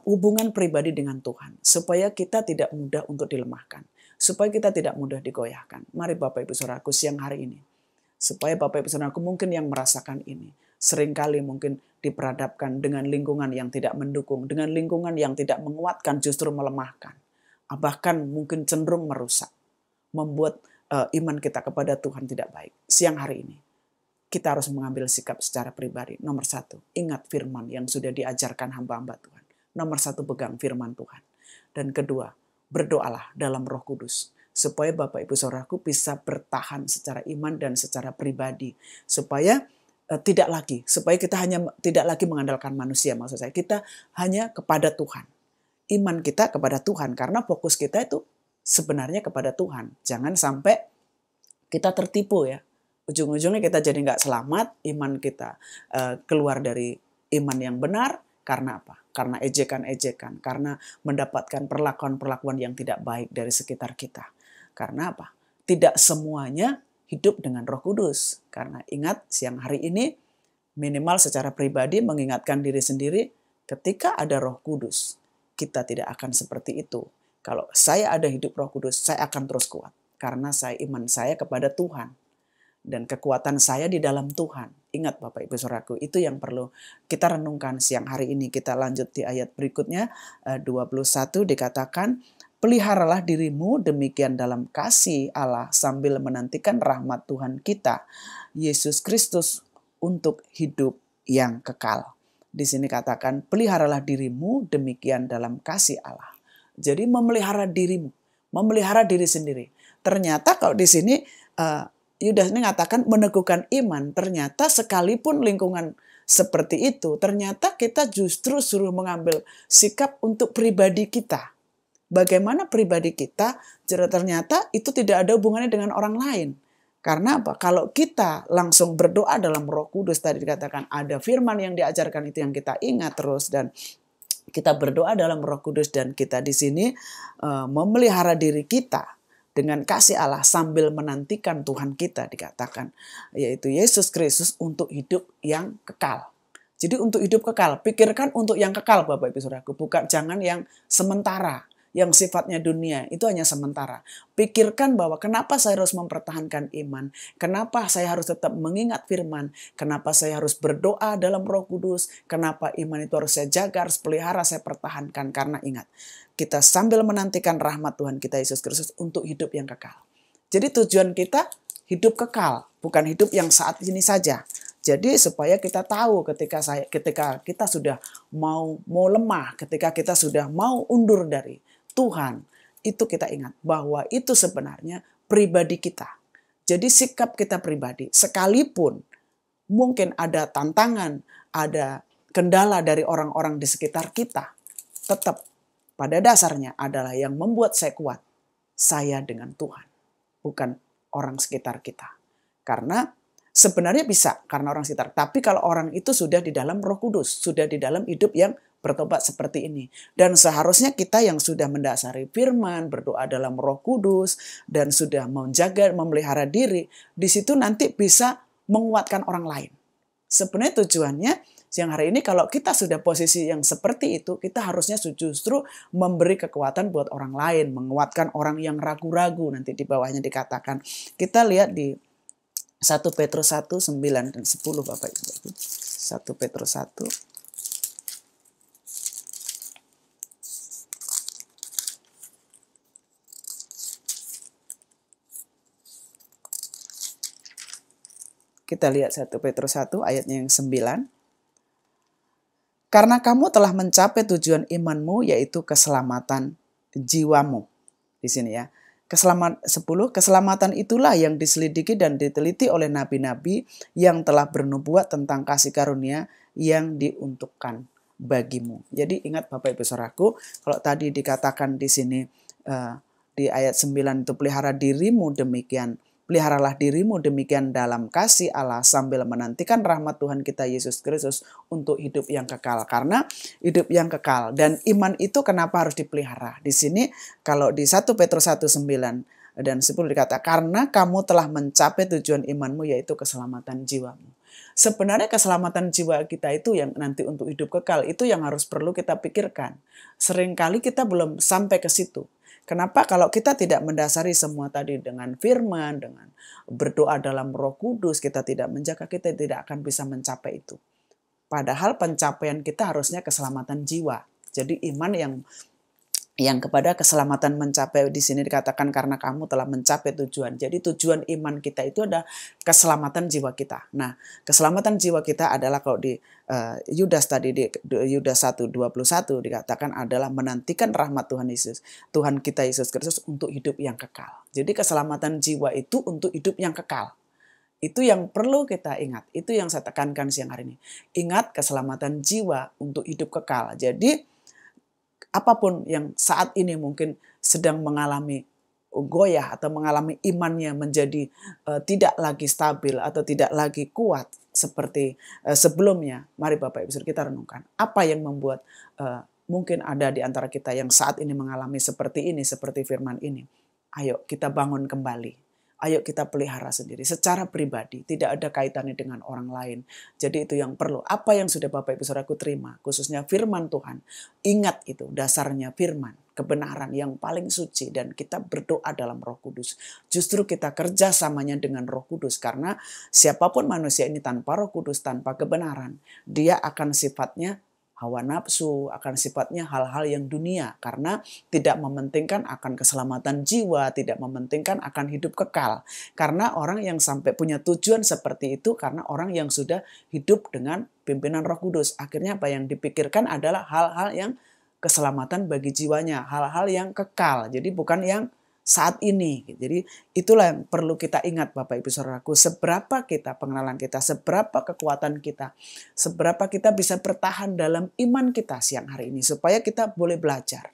hubungan pribadi dengan Tuhan, supaya kita tidak mudah untuk dilemahkan, supaya kita tidak mudah digoyahkan. Mari Bapak Ibu Saudaraku siang hari ini, supaya Bapak Ibu Saudaraku mungkin yang merasakan ini, seringkali mungkin diperhadapkan dengan lingkungan yang tidak mendukung, dengan lingkungan yang tidak menguatkan, justru melemahkan, bahkan mungkin cenderung merusak, membuat iman kita kepada Tuhan tidak baik. Siang hari ini, kita harus mengambil sikap secara pribadi. Nomor 1, ingat firman yang sudah diajarkan hamba-hamba Tuhan. Nomor 1, pegang firman Tuhan. Dan kedua, berdoalah dalam Roh Kudus. Supaya Bapak Ibu Saudaraku bisa bertahan secara iman dan secara pribadi. Supaya supaya kita hanya tidak lagi mengandalkan manusia, maksud saya. Kita hanya kepada Tuhan. Iman kita kepada Tuhan. Karena fokus kita itu sebenarnya kepada Tuhan. Jangan sampai kita tertipu ya. Ujung-ujungnya kita jadi nggak selamat, iman kita keluar dari iman yang benar. Karena apa? Karena ejekan-ejekan, karena mendapatkan perlakuan-perlakuan yang tidak baik dari sekitar kita. Karena apa? Tidak semuanya hidup dengan Roh Kudus. Karena ingat, siang hari ini minimal secara pribadi mengingatkan diri sendiri, ketika ada Roh Kudus, kita tidak akan seperti itu. Kalau saya ada hidup Roh Kudus, saya akan terus kuat. Karena iman saya kepada Tuhan. Dan kekuatan saya di dalam Tuhan. Ingat Bapak Ibu Saudaraku, itu yang perlu kita renungkan siang hari ini. Kita lanjut di ayat berikutnya, 21 dikatakan, peliharalah dirimu demikian dalam kasih Allah sambil menantikan rahmat Tuhan kita, Yesus Kristus, untuk hidup yang kekal. Di sini katakan, peliharalah dirimu demikian dalam kasih Allah. Jadi memelihara dirimu, memelihara diri sendiri. Ternyata kalau di sini Yudas ini mengatakan meneguhkan iman. Ternyata sekalipun lingkungan seperti itu, ternyata kita justru suruh mengambil sikap untuk pribadi kita. Bagaimana pribadi kita, ternyata itu tidak ada hubungannya dengan orang lain. Karena apa? Kalau kita langsung berdoa dalam Roh Kudus, tadi dikatakan ada firman yang diajarkan itu yang kita ingat terus, dan kita berdoa dalam Roh Kudus, dan kita di sini memelihara diri kita dengan kasih Allah sambil menantikan Tuhan kita, dikatakan yaitu Yesus Kristus, untuk hidup yang kekal. Jadi untuk hidup kekal, pikirkan untuk yang kekal Bapak Ibu Saudaraku, bukan jangan yang sementara, yang sifatnya dunia, itu hanya sementara. Pikirkan bahwa kenapa saya harus mempertahankan iman, kenapa saya harus tetap mengingat firman, kenapa saya harus berdoa dalam Roh Kudus, kenapa iman itu harus saya jaga, harus pelihara, saya pertahankan. Karena ingat, kita sambil menantikan rahmat Tuhan kita Yesus Kristus untuk hidup yang kekal. Jadi tujuan kita hidup kekal, bukan hidup yang saat ini saja. Jadi supaya kita tahu ketika kita sudah mau lemah, ketika kita sudah mau undur dari Tuhan, itu kita ingat bahwa itu sebenarnya pribadi kita. Jadi sikap kita pribadi, sekalipun mungkin ada tantangan, ada kendala dari orang-orang di sekitar kita, tetap pada dasarnya adalah yang membuat saya kuat, saya dengan Tuhan, bukan orang sekitar kita. Karena sebenarnya bisa karena orang sekitar, tapi kalau orang itu sudah di dalam Roh Kudus, sudah di dalam hidup yang bertobat seperti ini. Dan seharusnya kita yang sudah mendasari firman, berdoa dalam Roh Kudus, dan sudah menjaga, memelihara diri, di situ nanti bisa menguatkan orang lain. Sebenarnya tujuannya siang hari ini kalau kita sudah posisi yang seperti itu, kita harusnya justru memberi kekuatan buat orang lain, menguatkan orang yang ragu-ragu. Nanti di bawahnya dikatakan. Kita lihat di 1 Petrus 1, 9 dan 10 Bapak Ibu. 1 Petrus 1. Kita lihat 1 Petrus 1 ayatnya yang 9. Karena kamu telah mencapai tujuan imanmu, yaitu keselamatan jiwamu. Di sini ya. 10. Keselamatan itulah yang diselidiki dan diteliti oleh nabi-nabi yang telah bernubuat tentang kasih karunia yang diuntukkan bagimu. Jadi ingat Bapak Ibu Saudaraku, kalau tadi dikatakan di sini di ayat 9 itu peliharalah dirimu demikian dalam kasih Allah sambil menantikan rahmat Tuhan kita Yesus Kristus untuk hidup yang kekal. Karena hidup yang kekal dan iman itu kenapa harus dipelihara? Di sini kalau di 1 Petrus 1, 9 dan 10 dikatakan, karena kamu telah mencapai tujuan imanmu, yaitu keselamatan jiwamu. Sebenarnya keselamatan jiwa kita itu yang nanti untuk hidup kekal, itu yang harus perlu kita pikirkan. Seringkali kita belum sampai ke situ. Kenapa? Kalau kita tidak mendasari semua tadi dengan firman, dengan berdoa dalam Roh Kudus, kita tidak menjaga, kita tidak akan bisa mencapai itu. Padahal pencapaian kita harusnya keselamatan jiwa. Jadi iman yang kepada keselamatan mencapai, di sini dikatakan karena kamu telah mencapai tujuan. Jadi tujuan iman kita itu adalah keselamatan jiwa kita. Nah, keselamatan jiwa kita adalah kalau di Yudas tadi di Yudas 1:21 dikatakan adalah menantikan rahmat Tuhan kita Yesus Kristus untuk hidup yang kekal. Jadi keselamatan jiwa itu untuk hidup yang kekal. Itu yang perlu kita ingat. Itu yang saya tekankan siang hari ini. Ingat keselamatan jiwa untuk hidup kekal. Jadi apapun yang saat ini mungkin sedang mengalami goyah atau mengalami imannya menjadi tidak lagi stabil atau tidak lagi kuat seperti sebelumnya. Mari Bapak Ibu kita renungkan. Apa yang membuat mungkin ada di antara kita yang saat ini mengalami seperti ini, seperti firman ini. Ayo kita bangun kembali. Ayo kita pelihara sendiri secara pribadi, tidak ada kaitannya dengan orang lain. Jadi itu yang perlu. Apa yang sudah Bapak Ibu Saudaraku terima, khususnya firman Tuhan. Ingat itu dasarnya firman, kebenaran yang paling suci, dan kita berdoa dalam Roh Kudus. Justru kita kerjasamanya dengan Roh Kudus, karena siapapun manusia ini tanpa Roh Kudus, tanpa kebenaran, dia akan sifatnya hawa nafsu, akan sifatnya hal-hal yang dunia, karena tidak mementingkan akan keselamatan jiwa, tidak mementingkan akan hidup kekal. Karena orang yang sampai punya tujuan seperti itu, karena orang yang sudah hidup dengan pimpinan Roh Kudus. Akhirnya apa yang dipikirkan adalah hal-hal yang keselamatan bagi jiwanya, hal-hal yang kekal. Jadi bukan yang saat ini. Jadi itulah yang perlu kita ingat Bapak Ibu Saudaraku. Seberapa kita pengenalan kita, seberapa kekuatan kita, seberapa kita bisa bertahan dalam iman kita siang hari ini. Supaya kita boleh belajar.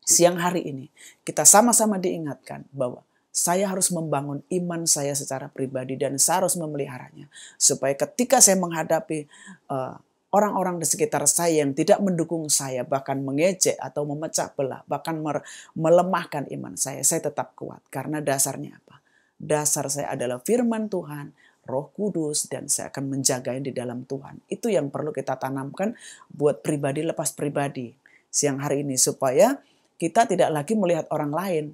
Siang hari ini kita sama-sama diingatkan bahwa saya harus membangun iman saya secara pribadi dan saya harus memeliharanya. Supaya ketika saya menghadapi orang-orang di sekitar saya yang tidak mendukung saya, bahkan mengejek atau memecah belah, bahkan melemahkan iman saya tetap kuat. Karena dasarnya apa? Dasar saya adalah firman Tuhan, Roh Kudus, dan saya akan menjaganya di dalam Tuhan. Itu yang perlu kita tanamkan buat pribadi lepas pribadi siang hari ini, supaya kita tidak lagi melihat orang lain.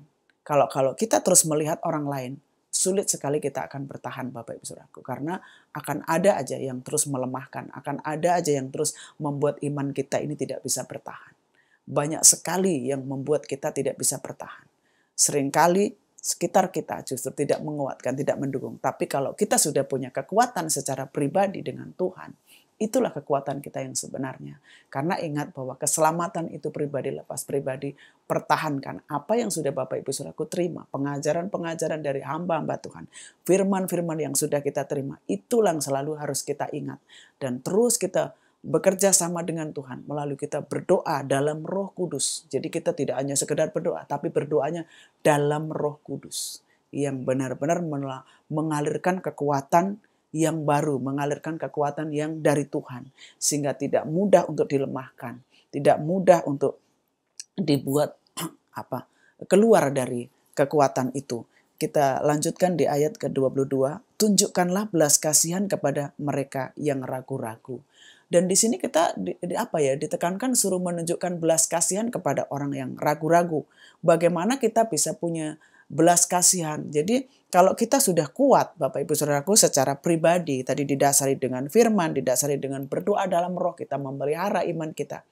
Kalau kita terus melihat orang lain, sulit sekali kita akan bertahan Bapak Ibu Saudaraku, karena akan ada aja yang terus melemahkan, akan ada aja yang terus membuat iman kita ini tidak bisa bertahan. Banyak sekali yang membuat kita tidak bisa bertahan. Seringkali sekitar kita justru tidak menguatkan, tidak mendukung. Tapi kalau kita sudah punya kekuatan secara pribadi dengan Tuhan, itulah kekuatan kita yang sebenarnya. Karena ingat bahwa keselamatan itu pribadi lepas pribadi. Pertahankan apa yang sudah Bapak Ibu Saudaraku terima. Pengajaran-pengajaran dari hamba-hamba Tuhan. Firman-firman yang sudah kita terima. Itulah yang selalu harus kita ingat. Dan terus kita bekerja sama dengan Tuhan melalui kita berdoa dalam Roh Kudus. Jadi kita tidak hanya sekedar berdoa, tapi berdoanya dalam Roh Kudus yang benar-benar mengalirkan kekuatan yang baru, mengalirkan kekuatan yang dari Tuhan, sehingga tidak mudah untuk dilemahkan, tidak mudah untuk dibuat keluar dari kekuatan itu. Kita lanjutkan di ayat ke-22, tunjukkanlah belas kasihan kepada mereka yang ragu-ragu. Dan di sini kita ditekankan suruh menunjukkan belas kasihan kepada orang yang ragu-ragu. Bagaimana kita bisa punya belas kasihan? Jadi kalau kita sudah kuat, Bapak Ibu Saudaraku, secara pribadi, tadi didasari dengan firman, didasari dengan berdoa dalam roh, kita memelihara iman kita,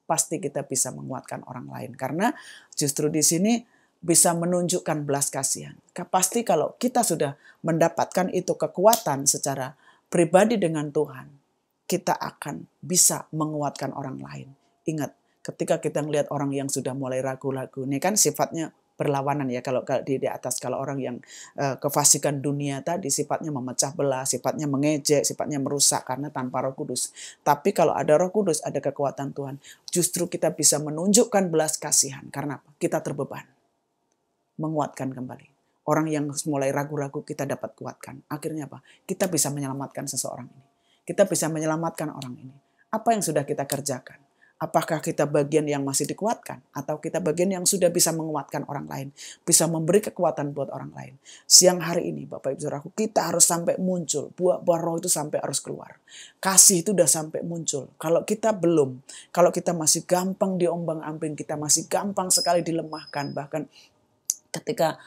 pasti kita bisa menguatkan orang lain. Karena justru di sini bisa menunjukkan belas kasihan. Pasti kalau kita sudah mendapatkan itu kekuatan secara pribadi dengan Tuhan, kita akan bisa menguatkan orang lain. Ingat, ketika kita melihat orang yang sudah mulai ragu-ragu, ini kan sifatnya berlawanan ya, kalau di atas, kalau orang yang kefasikan dunia tadi sifatnya memecah belah, sifatnya mengejek, sifatnya merusak karena tanpa Roh Kudus. Tapi kalau ada Roh Kudus, ada kekuatan Tuhan, justru kita bisa menunjukkan belas kasihan. Karena apa? Kita terbeban. Menguatkan kembali. Orang yang mulai ragu-ragu kita dapat kuatkan. Akhirnya apa? Kita bisa menyelamatkan seseorang ini. Kita bisa menyelamatkan orang ini. Apa yang sudah kita kerjakan? Apakah kita bagian yang masih dikuatkan? Atau kita bagian yang sudah bisa menguatkan orang lain? Bisa memberi kekuatan buat orang lain. Siang hari ini Bapak Ibu Saudaraku, kita harus sampai muncul. Buah roh itu sampai harus keluar. Kasih itu udah sampai muncul. Kalau kita belum, kalau kita masih gampang diombang-ambing, kita masih gampang sekali dilemahkan. Bahkan ketika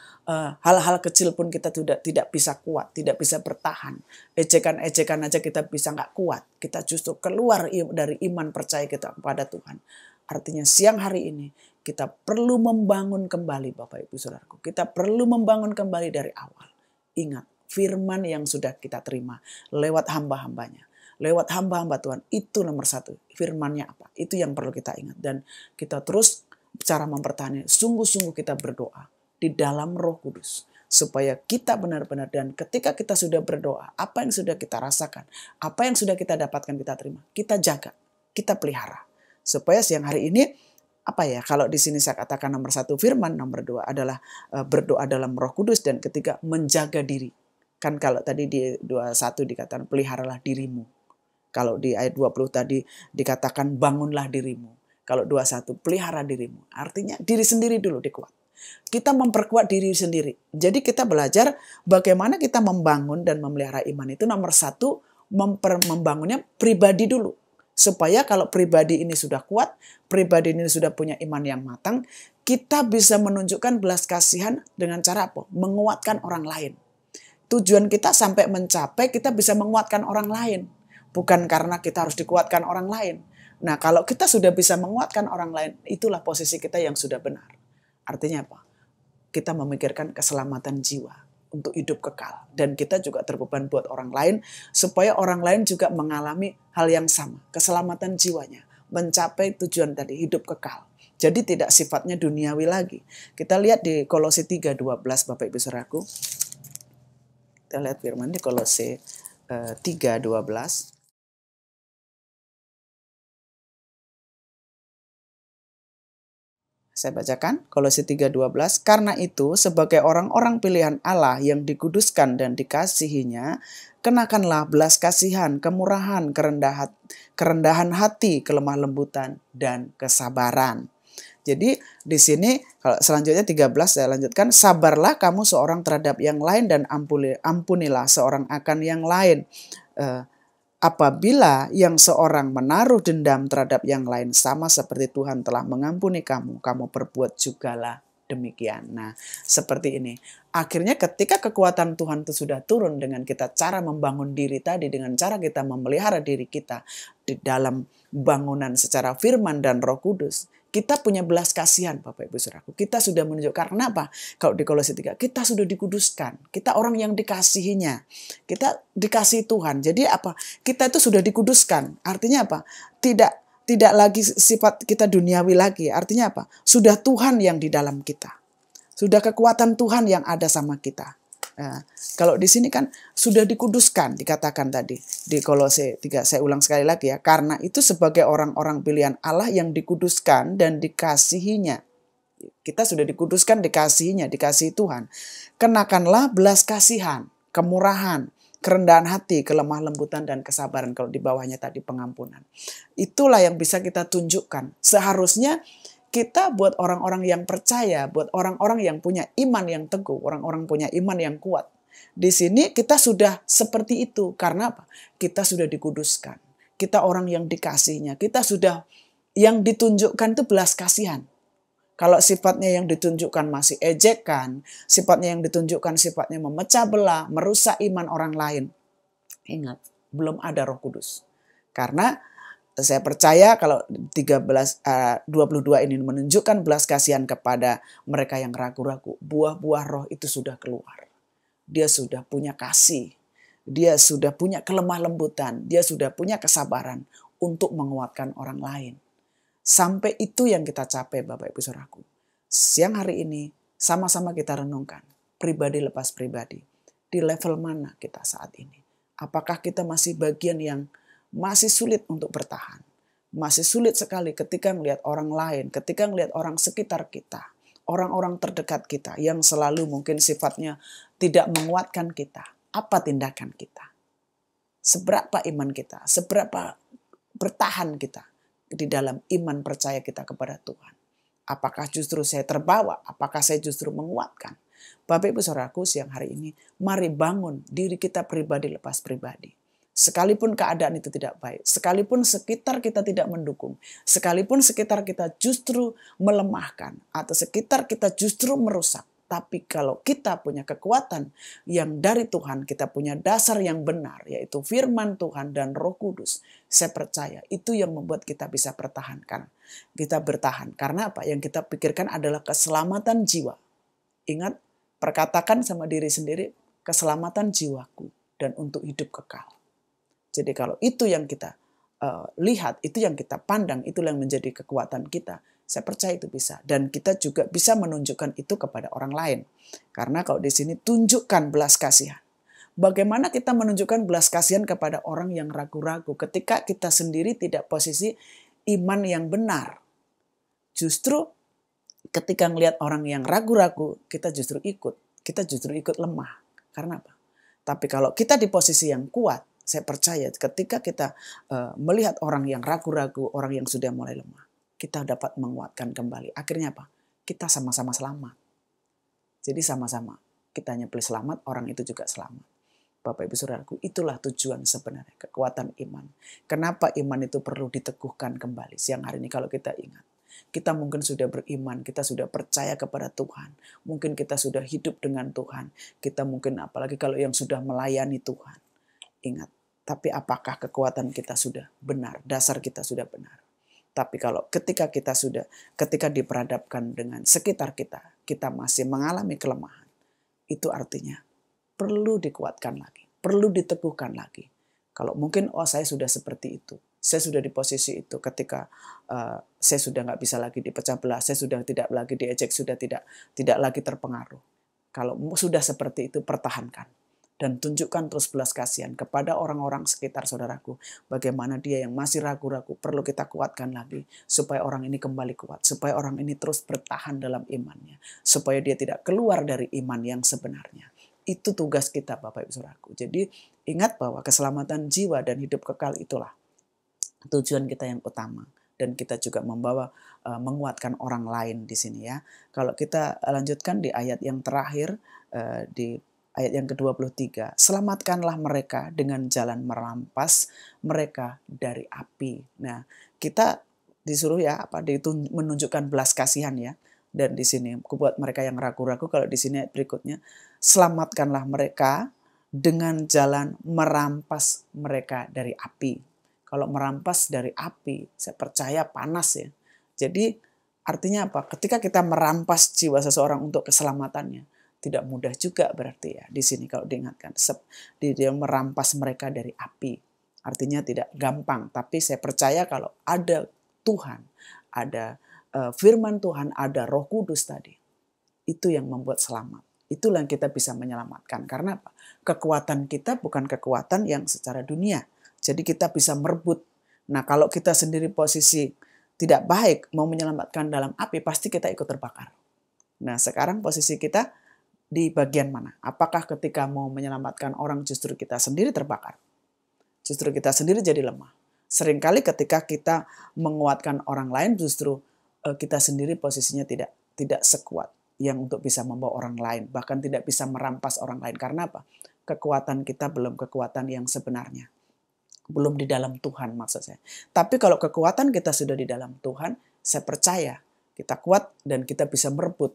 hal-hal kecil pun kita tidak bisa kuat, tidak bisa bertahan. Ejekan-ejekan aja kita bisa nggak kuat. Kita justru keluar dari iman percaya kita kepada Tuhan. Artinya siang hari ini kita perlu membangun kembali Bapak Ibu Saudaraku. Kita perlu membangun kembali dari awal. Ingat, firman yang sudah kita terima lewat hamba-hambanya. Lewat hamba-hamba Tuhan, itu nomor satu. Firmannya apa? Itu yang perlu kita ingat. Dan kita terus cara mempertahankan, sungguh-sungguh kita berdoa di dalam Roh Kudus, supaya kita benar-benar, dan ketika kita sudah berdoa, apa yang sudah kita rasakan, apa yang sudah kita dapatkan, kita terima, kita jaga, kita pelihara, supaya siang hari ini kalau di sini saya katakan nomor satu firman, nomor dua adalah berdoa dalam Roh Kudus, dan ketiga menjaga diri. Kan kalau tadi di 21 dikatakan peliharalah dirimu, kalau di ayat 20 tadi dikatakan bangunlah dirimu, kalau 21 pelihara dirimu, artinya diri sendiri dulu dikuat. Kita memperkuat diri sendiri. Jadi kita belajar bagaimana kita membangun dan memelihara iman itu. Nomor satu, membangunnya pribadi dulu. Supaya kalau pribadi ini sudah kuat, pribadi ini sudah punya iman yang matang, kita bisa menunjukkan belas kasihan dengan cara apa? Menguatkan orang lain. Tujuan kita sampai mencapai kita bisa menguatkan orang lain. Bukan karena kita harus dikuatkan orang lain. Nah, kalau kita sudah bisa menguatkan orang lain, itulah posisi kita yang sudah benar. Artinya apa? Kita memikirkan keselamatan jiwa untuk hidup kekal. Dan kita juga terbeban buat orang lain, supaya orang lain juga mengalami hal yang sama. Keselamatan jiwanya, mencapai tujuan tadi, hidup kekal. Jadi tidak sifatnya duniawi lagi. Kita lihat di Kolose 3:12 Bapak Ibu Saudaraku. Kita lihat firman di Kolose 3:12. Saya bacakan, Kolose 3:12. Karena itu, sebagai orang-orang pilihan Allah yang dikuduskan dan dikasihinya, kenakanlah belas kasihan, kemurahan, kerendahan hati, kelemah lembutan, dan kesabaran. Jadi di sini kalau selanjutnya 13 saya lanjutkan, sabarlah kamu seorang terhadap yang lain dan ampunilah seorang akan yang lain. Apabila yang seorang menaruh dendam terhadap yang lain, sama seperti Tuhan telah mengampuni kamu, kamu berbuat jugalah demikian. Nah, seperti ini. Akhirnya ketika kekuatan Tuhan itu sudah turun dengan kita cara membangun diri tadi, dengan cara kita memelihara diri kita di dalam bangunan secara firman dan Roh Kudus, kita punya belas kasihan Bapak Ibu Saudaraku. Kita sudah menunjukkan, kenapa? Kalau di Kolose 3, kita sudah dikuduskan. Kita orang yang dikasihinya. Kita dikasihi Tuhan. Jadi apa? Kita itu sudah dikuduskan. Artinya apa? Tidak lagi sifat kita duniawi lagi. Artinya apa? Sudah Tuhan yang di dalam kita. Sudah kekuatan Tuhan yang ada sama kita. Nah, kalau di sini kan sudah dikuduskan, dikatakan tadi di Kolose 3, saya ulang sekali lagi ya, karena itu sebagai orang-orang pilihan Allah yang dikuduskan dan dikasihinya. Kita sudah dikuduskan, dikasihinya, dikasihi Tuhan. Kenakanlah belas kasihan, kemurahan, kerendahan hati, kelemah lembutan, dan kesabaran. Kalau di bawahnya tadi pengampunan. Itulah yang bisa kita tunjukkan. Seharusnya kita buat orang-orang yang percaya, buat orang-orang yang punya iman yang teguh, orang-orang punya iman yang kuat. Di sini kita sudah seperti itu. Karena apa? Kita sudah dikuduskan. Kita orang yang dikasihnya. Kita sudah, yang ditunjukkan itu belas kasihan. Kalau sifatnya yang ditunjukkan masih ejekan, sifatnya yang ditunjukkan sifatnya memecah belah, merusak iman orang lain. Ingat, belum ada Roh Kudus. Karena saya percaya kalau 22 ini menunjukkan belas kasihan kepada mereka yang ragu-ragu. Buah-buah roh itu sudah keluar. Dia sudah punya kasih. Dia sudah punya kelemah lembutan. Dia sudah punya kesabaran untuk menguatkan orang lain. Sampai itu yang kita capai Bapak Ibu Saudaraku. Siang hari ini sama-sama kita renungkan. Pribadi lepas pribadi. Di level mana kita saat ini? Apakah kita masih bagian yang masih sulit untuk bertahan. Masih sulit sekali ketika melihat orang lain, ketika melihat orang sekitar kita, orang-orang terdekat kita yang selalu mungkin sifatnya tidak menguatkan kita. Apa tindakan kita? Seberapa iman kita? Seberapa bertahan kita di dalam iman percaya kita kepada Tuhan? Apakah justru saya terbawa? Apakah saya justru menguatkan? Bapak Ibu Saudaraku, siang hari ini mari bangun diri kita pribadi lepas pribadi. Sekalipun keadaan itu tidak baik, sekalipun sekitar kita tidak mendukung, sekalipun sekitar kita justru melemahkan, atau sekitar kita justru merusak. Tapi kalau kita punya kekuatan yang dari Tuhan, kita punya dasar yang benar, yaitu firman Tuhan dan Roh Kudus. Saya percaya itu yang membuat kita bisa pertahankan. Kita bertahan. Karena apa? Yang kita pikirkan adalah keselamatan jiwa. Ingat, perkatakan sama diri sendiri, keselamatan jiwaku dan untuk hidup kekal. Jadi kalau itu yang kita lihat, itu yang kita pandang, itulah yang menjadi kekuatan kita. Saya percaya itu bisa. Dan kita juga bisa menunjukkan itu kepada orang lain. Karena kalau di sini tunjukkan belas kasihan. Bagaimana kita menunjukkan belas kasihan kepada orang yang ragu-ragu ketika kita sendiri tidak posisi iman yang benar. Justru ketika melihat orang yang ragu-ragu, kita justru ikut. Kita justru ikut lemah. Karena apa? Tapi kalau kita di posisi yang kuat, saya percaya ketika kita melihat orang yang ragu-ragu, orang yang sudah mulai lemah, kita dapat menguatkan kembali. Akhirnya apa? Kita sama-sama selamat. Jadi sama-sama kita nyepli selamat, orang itu juga selamat. Bapak Ibu Saudaraku, itulah tujuan sebenarnya, kekuatan iman. Kenapa iman itu perlu diteguhkan kembali? Siang hari ini kalau kita ingat, kita mungkin sudah beriman, kita sudah percaya kepada Tuhan. Mungkin kita sudah hidup dengan Tuhan. Kita mungkin apalagi kalau yang sudah melayani Tuhan. Ingat, tapi apakah kekuatan kita sudah benar, dasar kita sudah benar. Tapi kalau ketika diperhadapkan dengan sekitar kita, kita masih mengalami kelemahan, itu artinya perlu dikuatkan lagi, perlu diteguhkan lagi. Kalau mungkin, saya sudah seperti itu, saya sudah di posisi itu ketika saya sudah nggak bisa lagi dipecah belah, saya sudah tidak lagi diejek, sudah tidak lagi terpengaruh. Kalau sudah seperti itu, pertahankan. Dan tunjukkan terus belas kasihan kepada orang-orang sekitar saudaraku. Bagaimana dia yang masih ragu-ragu perlu kita kuatkan lagi. Supaya orang ini kembali kuat. Supaya orang ini terus bertahan dalam imannya. Supaya dia tidak keluar dari iman yang sebenarnya. Itu tugas kita Bapak Ibu Saudaraku. Jadi ingat bahwa keselamatan jiwa dan hidup kekal itulah tujuan kita yang utama. Dan kita juga menguatkan orang lain di sini ya. Kalau kita lanjutkan di ayat yang terakhir di ayat yang ke-23, selamatkanlah mereka dengan jalan merampas mereka dari api. Nah, kita disuruh menunjukkan belas kasihan ya. Dan di sini buat mereka yang ragu-ragu, kalau di sini berikutnya, selamatkanlah mereka dengan jalan merampas mereka dari api. Kalau merampas dari api, saya percaya panas ya. Jadi artinya apa? Ketika kita merampas jiwa seseorang untuk keselamatannya, tidak mudah juga berarti ya di sini kalau diingatkan dia merampas mereka dari api, artinya tidak gampang. Tapi saya percaya kalau ada Tuhan, ada firman Tuhan, ada Roh Kudus tadi, itu yang membuat selamat. Itulah yang kita bisa menyelamatkan. Karena apa? Kekuatan kita bukan kekuatan yang secara dunia. Jadi kita bisa merebut. Nah, kalau kita sendiri posisi tidak baik mau menyelamatkan dalam api, pasti kita ikut terbakar. Nah, sekarang posisi kita di bagian mana? Apakah ketika mau menyelamatkan orang justru kita sendiri terbakar? Justru kita sendiri jadi lemah. Seringkali ketika kita menguatkan orang lain justru kita sendiri posisinya tidak sekuat yang untuk bisa membawa orang lain, bahkan tidak bisa merampas orang lain. Karena apa? Kekuatan kita belum kekuatan yang sebenarnya. Belum di dalam Tuhan maksud saya. Tapi kalau kekuatan kita sudah di dalam Tuhan, saya percaya kita kuat dan kita bisa merebut,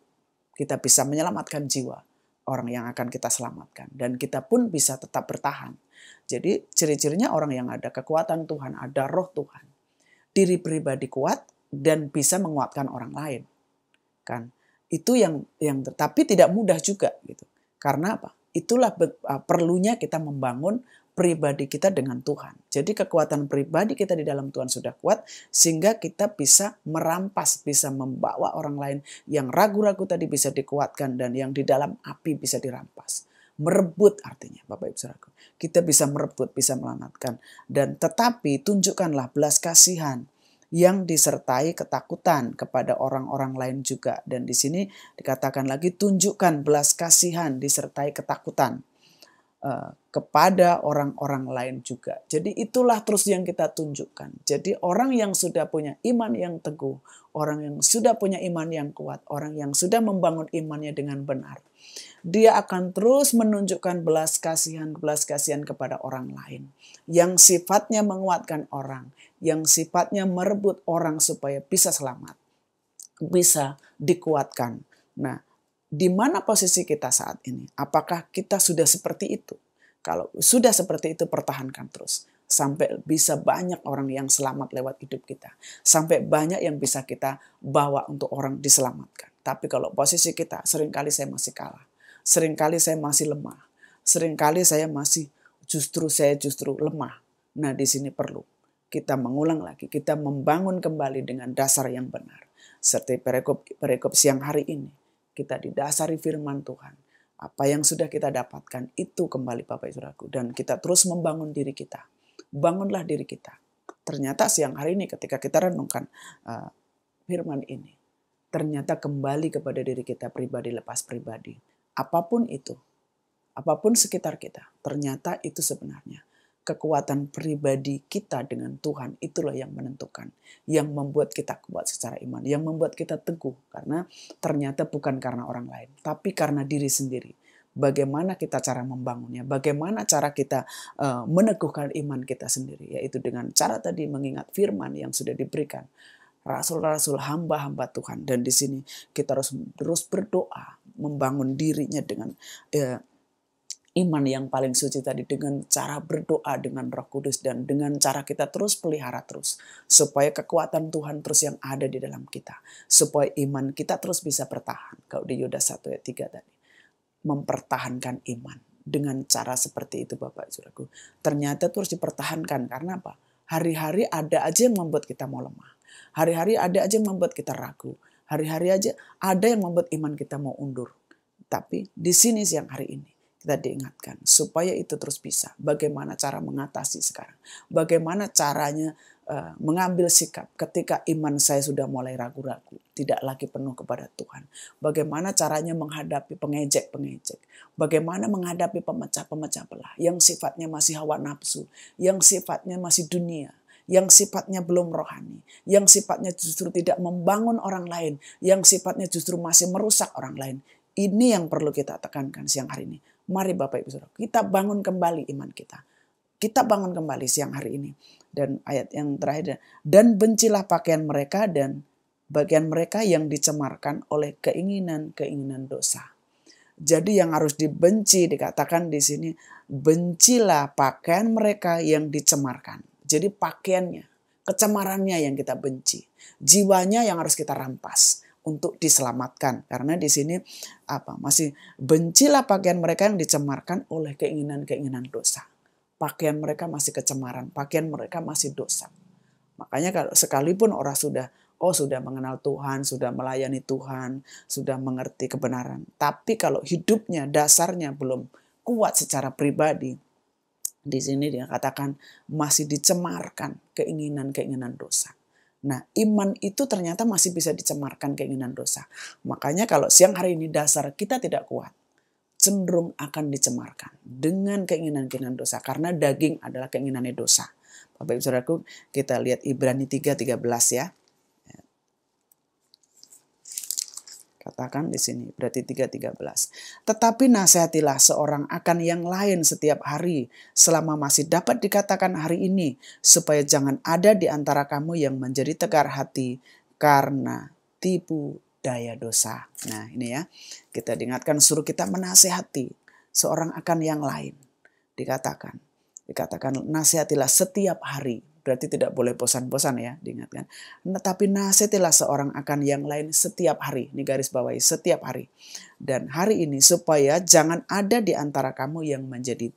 kita bisa menyelamatkan jiwa orang yang akan kita selamatkan. Dan kita pun bisa tetap bertahan. Jadi ciri-cirinya orang yang ada kekuatan Tuhan, ada roh Tuhan. Diri pribadi kuat dan bisa menguatkan orang lain. Kan? Itu yang tapi tidak mudah juga gitu. Karena apa? Itulah perlunya kita membangun pribadi kita dengan Tuhan. Jadi kekuatan pribadi kita di dalam Tuhan sudah kuat sehingga kita bisa merampas, bisa membawa orang lain yang ragu-ragu tadi bisa dikuatkan dan yang di dalam api bisa dirampas. Merebut artinya Bapak Ibu Saudaraku. Kita bisa merebut, bisa menyelamatkan. Dan tetapi tunjukkanlah belas kasihan yang disertai ketakutan kepada orang-orang lain juga. Dan di sini dikatakan lagi tunjukkan belas kasihan disertai ketakutan kepada orang-orang lain juga. Jadi itulah terus yang kita tunjukkan. Jadi orang yang sudah punya iman yang teguh, orang yang sudah punya iman yang kuat, orang yang sudah membangun imannya dengan benar, dia akan terus menunjukkan belas kasihan kepada orang lain. Yang sifatnya menguatkan orang, yang sifatnya merebut orang supaya bisa selamat, bisa dikuatkan. Nah, di mana posisi kita saat ini? Apakah kita sudah seperti itu? Kalau sudah seperti itu, pertahankan terus. Sampai bisa banyak orang yang selamat lewat hidup kita. Sampai banyak yang bisa kita bawa untuk orang diselamatkan. Tapi kalau posisi kita, seringkali saya masih kalah. Seringkali saya masih lemah. Seringkali saya justru lemah. Nah, di sini perlu kita mengulang lagi. Kita membangun kembali dengan dasar yang benar. Seperti perikop siang hari ini. Kita didasari firman Tuhan. Apa yang sudah kita dapatkan itu kembali Bapak Ibu Saudaraku. Dan kita terus membangun diri kita. Bangunlah diri kita. Ternyata siang hari ini ketika kita renungkan firman ini. Ternyata kembali kepada diri kita pribadi lepas pribadi. Apapun itu. Apapun sekitar kita. Ternyata itu sebenarnya. Kekuatan pribadi kita dengan Tuhan itulah yang menentukan, yang membuat kita kuat secara iman, yang membuat kita teguh karena ternyata bukan karena orang lain, tapi karena diri sendiri. Bagaimana kita cara membangunnya, bagaimana cara kita meneguhkan iman kita sendiri, yaitu dengan cara tadi mengingat firman yang sudah diberikan rasul-rasul, hamba-hamba Tuhan. Dan di sini kita harus terus berdoa, membangun dirinya dengan iman yang paling suci tadi, dengan cara berdoa dengan Roh Kudus dan dengan cara kita terus pelihara terus supaya kekuatan Tuhan terus yang ada di dalam kita, supaya iman kita terus bisa bertahan. Kalau di Yudas 1 ayat 3 tadi, mempertahankan iman dengan cara seperti itu Bapak Ibu Saudaraku. Ternyata terus dipertahankan karena apa? Hari-hari ada aja yang membuat kita mau lemah. Hari-hari ada aja yang membuat kita ragu. Hari-hari aja ada yang membuat iman kita mau undur. Tapi di sini siang hari ini kita diingatkan supaya itu terus bisa. Bagaimana cara mengatasi sekarang? Bagaimana caranya mengambil sikap ketika iman saya sudah mulai ragu-ragu, tidak lagi penuh kepada Tuhan. Bagaimana caranya menghadapi pengejek-pengejek? Bagaimana menghadapi pemecah-pemecah belah yang sifatnya masih hawa nafsu, yang sifatnya masih dunia, yang sifatnya belum rohani, yang sifatnya justru tidak membangun orang lain, yang sifatnya justru masih merusak orang lain. Ini yang perlu kita tekankan siang hari ini. Mari Bapak Ibu Saudara, kita bangun kembali iman kita. Kita bangun kembali siang hari ini. Dan ayat yang terakhir, dan bencilah pakaian mereka dan bagian mereka yang dicemarkan oleh keinginan-keinginan dosa. Jadi yang harus dibenci dikatakan di sini, bencilah pakaian mereka yang dicemarkan. Jadi pakaiannya, kecemarannya yang kita benci. Jiwanya yang harus kita rampas untuk diselamatkan, karena di sini masih bencilah pakaian mereka yang dicemarkan oleh keinginan-keinginan dosa. Pakaian mereka masih kecemaran, pakaian mereka masih dosa. Makanya kalau sekalipun orang sudah Oh, sudah mengenal Tuhan, sudah melayani Tuhan, sudah mengerti kebenaran. Tapi kalau hidupnya dasarnya belum kuat secara pribadi, di sini dia katakan masih dicemarkan keinginan-keinginan dosa. Nah, iman itu ternyata masih bisa dicemarkan keinginan dosa. Makanya kalau siang hari ini dasar kita tidak kuat, cenderung akan dicemarkan dengan keinginan-keinginan dosa. Karena daging adalah keinginannya dosa. Bapak Ibu Saudaraku, kita lihat Ibrani 3:13 ya. Katakan di sini, berarti 3:13. Tetapi nasihatilah seorang akan yang lain setiap hari, selama masih dapat dikatakan hari ini, supaya jangan ada di antara kamu yang menjadi tegar hati karena tipu daya dosa. Nah ini ya, kita diingatkan suruh kita menasihati seorang akan yang lain. Dikatakan nasihatilah setiap hari. Berarti tidak boleh bosan-bosan ya, diingatkan. Tapi nasihatilah seorang akan yang lain setiap hari. Ini garis bawahi, setiap hari. Dan hari ini supaya jangan ada di antara kamu yang menjadi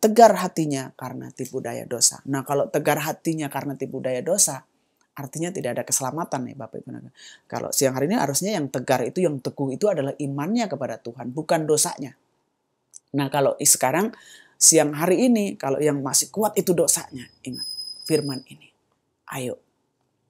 tegar hatinya karena tipu daya dosa. Nah kalau tegar hatinya karena tipu daya dosa, artinya tidak ada keselamatan nih Bapak Ibu. Kalau siang hari ini harusnya yang tegar itu, yang teguh itu adalah imannya kepada Tuhan, bukan dosanya. Nah kalau sekarang siang hari ini, kalau yang masih kuat itu dosanya, ingat firman ini. Ayo,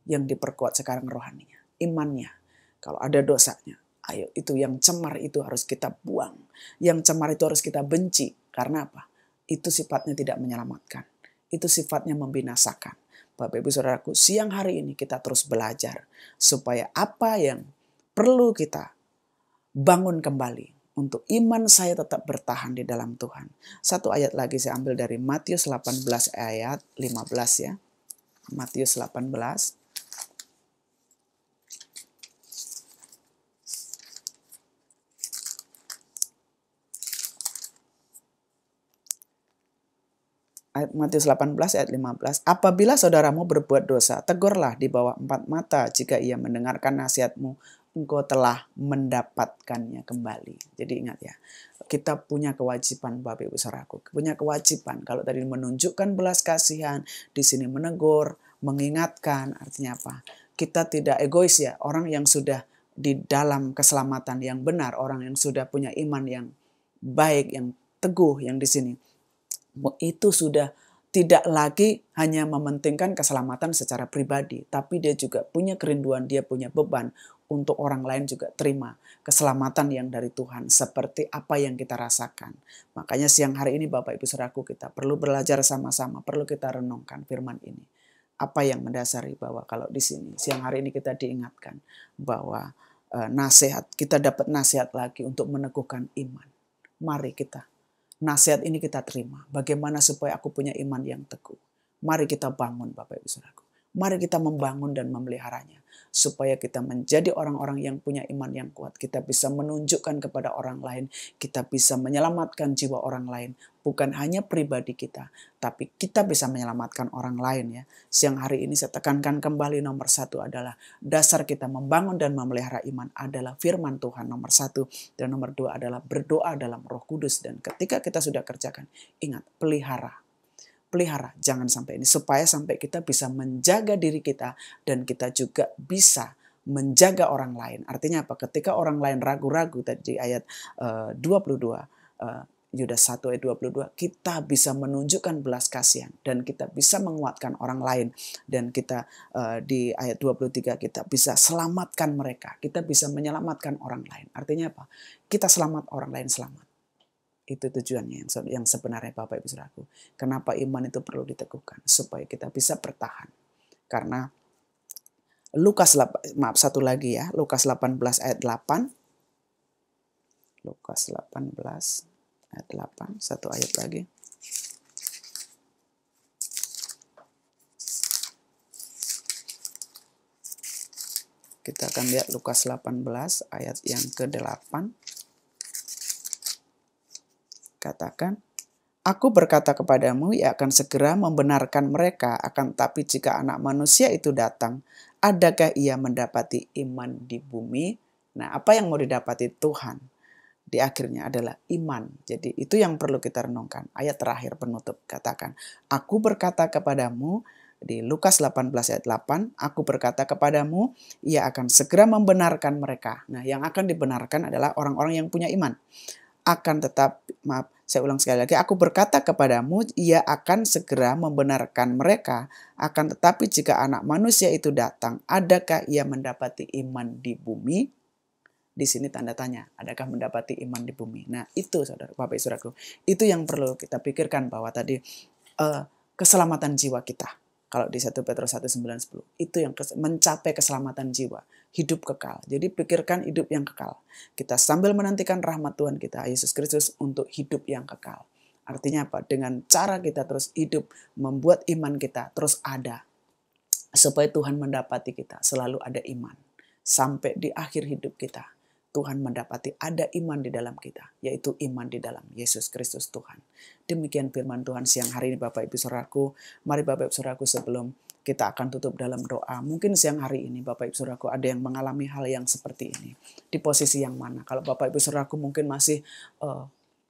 yang diperkuat sekarang rohaninya, imannya. Kalau ada dosanya, ayo itu yang cemar itu harus kita buang. Yang cemar itu harus kita benci. Karena apa? Itu sifatnya tidak menyelamatkan. Itu sifatnya membinasakan. Bapak Ibu Saudaraku, siang hari ini kita terus belajar. Supaya apa yang perlu kita bangun kembali. Untuk iman saya tetap bertahan di dalam Tuhan. Satu ayat lagi saya ambil dari Matius 18 ayat 15 ya. Matius 18. Matius 18 ayat 15. Apabila saudaramu berbuat dosa, tegurlah di bawah 4 mata. Jika ia mendengarkan nasihatmu, engkau telah mendapatkannya kembali. Jadi ingat ya, kita punya kewajiban Bapak Ibu Saudaraku. Punya kewajiban. Kalau tadi menunjukkan belas kasihan, di sini menegur, mengingatkan. Artinya apa? Kita tidak egois ya. Orang yang sudah di dalam keselamatan yang benar, orang yang sudah punya iman yang baik, yang teguh, yang di sini itu sudah tidak lagi hanya mementingkan keselamatan secara pribadi, tapi dia juga punya kerinduan, dia punya beban untuk orang lain juga terima keselamatan yang dari Tuhan seperti apa yang kita rasakan. Makanya siang hari ini Bapak Ibu Saudaraku, kita perlu belajar sama-sama, perlu kita renungkan firman ini. Apa yang mendasari bahwa kalau di sini siang hari ini kita diingatkan bahwa nasihat, kita dapat nasihat lagi untuk meneguhkan iman. Mari kita nasihat ini kita terima. Bagaimana supaya aku punya iman yang teguh. Mari kita bangun Bapak Ibu Saudaraku. Mari kita membangun dan memeliharanya. Supaya kita menjadi orang-orang yang punya iman yang kuat. Kita bisa menunjukkan kepada orang lain. Kita bisa menyelamatkan jiwa orang lain. Bukan hanya pribadi kita. Tapi kita bisa menyelamatkan orang lain ya. Siang hari ini saya tekankan kembali nomor 1 adalah dasar kita membangun dan memelihara iman adalah firman Tuhan nomor 1. Dan nomor 2 adalah berdoa dalam Roh Kudus. Dan ketika kita sudah kerjakan, ingat, pelihara, jangan sampai ini, supaya sampai kita bisa menjaga diri kita dan kita juga bisa menjaga orang lain. Artinya apa? Ketika orang lain ragu-ragu tadi ayat 22, Yudas 1 ayat 22, kita bisa menunjukkan belas kasihan dan kita bisa menguatkan orang lain, dan kita di ayat 23 kita bisa selamatkan mereka, kita bisa menyelamatkan orang lain. Artinya apa? Kita selamat, orang lain selamat. Itu tujuannya yang sebenarnya Bapak Ibu Saudaraku. Kenapa iman itu perlu diteguhkan? Supaya kita bisa bertahan. Karena Lukas 18 ayat 8. Lukas 18 ayat 8, satu ayat lagi. Kita akan lihat Lukas 18 ayat yang ke-8. Katakan, aku berkata kepadamu, ia akan segera membenarkan mereka, akan tapi jika anak manusia itu datang, adakah ia mendapati iman di bumi? Nah, apa yang mau didapati Tuhan di akhirnya adalah iman. Jadi itu yang perlu kita renungkan. Ayat terakhir penutup katakan, aku berkata kepadamu, Di Lukas 18 ayat 8, aku berkata kepadamu, ia akan segera membenarkan mereka. Nah, yang akan dibenarkan adalah orang-orang yang punya iman. Akan tetap, maaf, saya ulang sekali lagi, aku berkata kepadamu, ia akan segera membenarkan mereka. Akan tetapi jika anak manusia itu datang, adakah ia mendapati iman di bumi? Di sini tanda tanya, adakah mendapati iman di bumi? Nah, itu saudara, Bapak Ibu Saudaraku, itu yang perlu kita pikirkan bahwa tadi keselamatan jiwa kita. Kalau di 1 Petrus 1:9-10, itu yang mencapai keselamatan jiwa, hidup kekal. Jadi pikirkan hidup yang kekal. Kita sambil menantikan rahmat Tuhan kita, Yesus Kristus, untuk hidup yang kekal. Artinya apa? Dengan cara kita terus hidup, membuat iman kita terus ada. Supaya Tuhan mendapati kita, selalu ada iman. Sampai di akhir hidup kita, Tuhan mendapati ada iman di dalam kita, yaitu iman di dalam Yesus Kristus Tuhan. Demikian firman Tuhan siang hari ini Bapak Ibu Saudaraku. Mari Bapak Ibu Saudaraku, sebelum kita akan tutup dalam doa, mungkin siang hari ini Bapak Ibu Saudaraku ada yang mengalami hal yang seperti ini. Di posisi yang mana? Kalau Bapak Ibu Saudaraku mungkin masih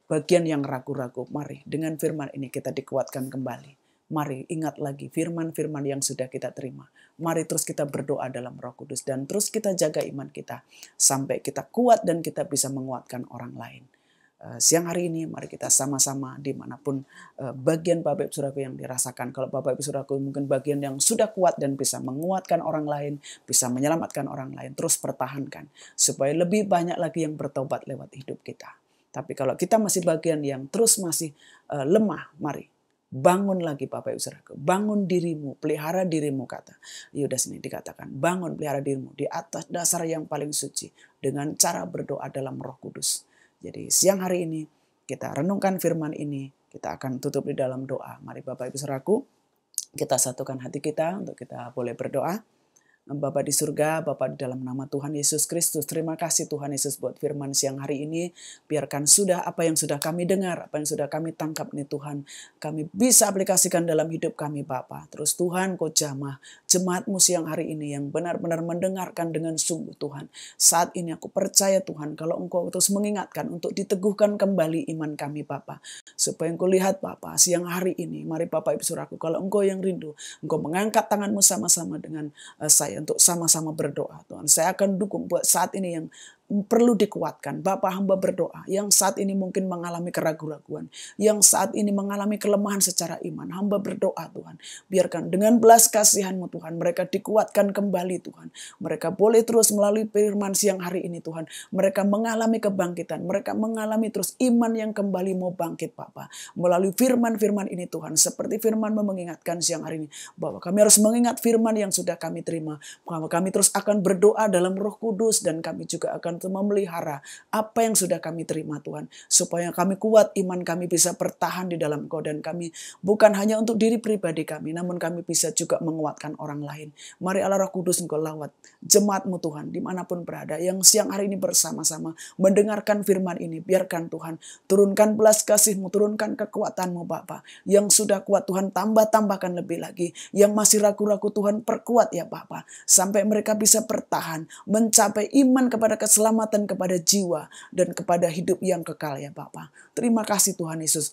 bagian yang ragu-ragu, mari dengan firman ini kita dikuatkan kembali. Mari ingat lagi firman-firman yang sudah kita terima. Mari terus kita berdoa dalam Roh Kudus dan terus kita jaga iman kita sampai kita kuat dan kita bisa menguatkan orang lain. Siang hari ini mari kita sama-sama dimanapun bagian Bapak Ibu Saudaraku yang dirasakan. Kalau Bapak Ibu Saudaraku mungkin bagian yang sudah kuat dan bisa menguatkan orang lain, bisa menyelamatkan orang lain, terus pertahankan supaya lebih banyak lagi yang bertobat lewat hidup kita. Tapi kalau kita masih bagian yang terus masih lemah, mari bangun lagi Bapak Ibu Saudaraku. Bangun dirimu, pelihara dirimu, kata Yudas ini dikatakan. Bangun, pelihara dirimu di atas dasar yang paling suci dengan cara berdoa dalam Roh Kudus. Jadi siang hari ini kita renungkan firman ini. Kita akan tutup di dalam doa. Mari Bapak Ibu Saudaraku, kita satukan hati kita untuk kita boleh berdoa. Bapa di surga, Bapa di dalam nama Tuhan Yesus Kristus, terima kasih Tuhan Yesus buat firman siang hari ini. Biarkan sudah apa yang sudah kami dengar, apa yang sudah kami tangkap nih Tuhan, kami bisa aplikasikan dalam hidup kami Bapa. Terus Tuhan Kau jamah jemaat-Mu siang hari ini yang benar-benar mendengarkan dengan sungguh Tuhan. Saat ini aku percaya Tuhan kalau Engkau terus mengingatkan untuk diteguhkan kembali iman kami Bapa. Supaya Engkau lihat Bapa siang hari ini, mari Bapak Ibu Saudaraku, kalau Engkau yang rindu, Engkau mengangkat tangan-Mu sama-sama dengan saya untuk sama-sama berdoa Tuhan. Saya akan dukung buat saat ini yang perlu dikuatkan. Bapak hamba berdoa yang saat ini mungkin mengalami keraguan-raguan, yang saat ini mengalami kelemahan secara iman. Hamba berdoa Tuhan, biarkan dengan belas kasihan-Mu Tuhan, mereka dikuatkan kembali Tuhan. Mereka boleh terus melalui firman siang hari ini Tuhan, mereka mengalami kebangkitan, mereka mengalami terus iman yang kembali mau bangkit Bapak. Melalui firman-firman ini Tuhan, seperti firman-Mu mengingatkan siang hari ini, bahwa kami harus mengingat firman yang sudah kami terima, bahwa kami terus akan berdoa dalam Roh Kudus dan kami juga akan memelihara apa yang sudah kami terima Tuhan, supaya kami kuat, iman kami bisa bertahan di dalam Engkau, dan kami bukan hanya untuk diri pribadi kami, namun kami bisa juga menguatkan orang lain. Mari Allah Roh Kudus Engkau lawat jemaat-Mu Tuhan dimanapun berada, yang siang hari ini bersama-sama mendengarkan firman ini. Biarkan Tuhan turunkan belas kasih-Mu, turunkan kekuatan-Mu Bapa. Yang sudah kuat Tuhan tambahkan lebih lagi, yang masih ragu-ragu Tuhan perkuat ya Bapa, sampai mereka bisa bertahan mencapai iman kepada keselamatan, kepada jiwa, dan kepada hidup yang kekal ya Bapa. Terima kasih Tuhan Yesus.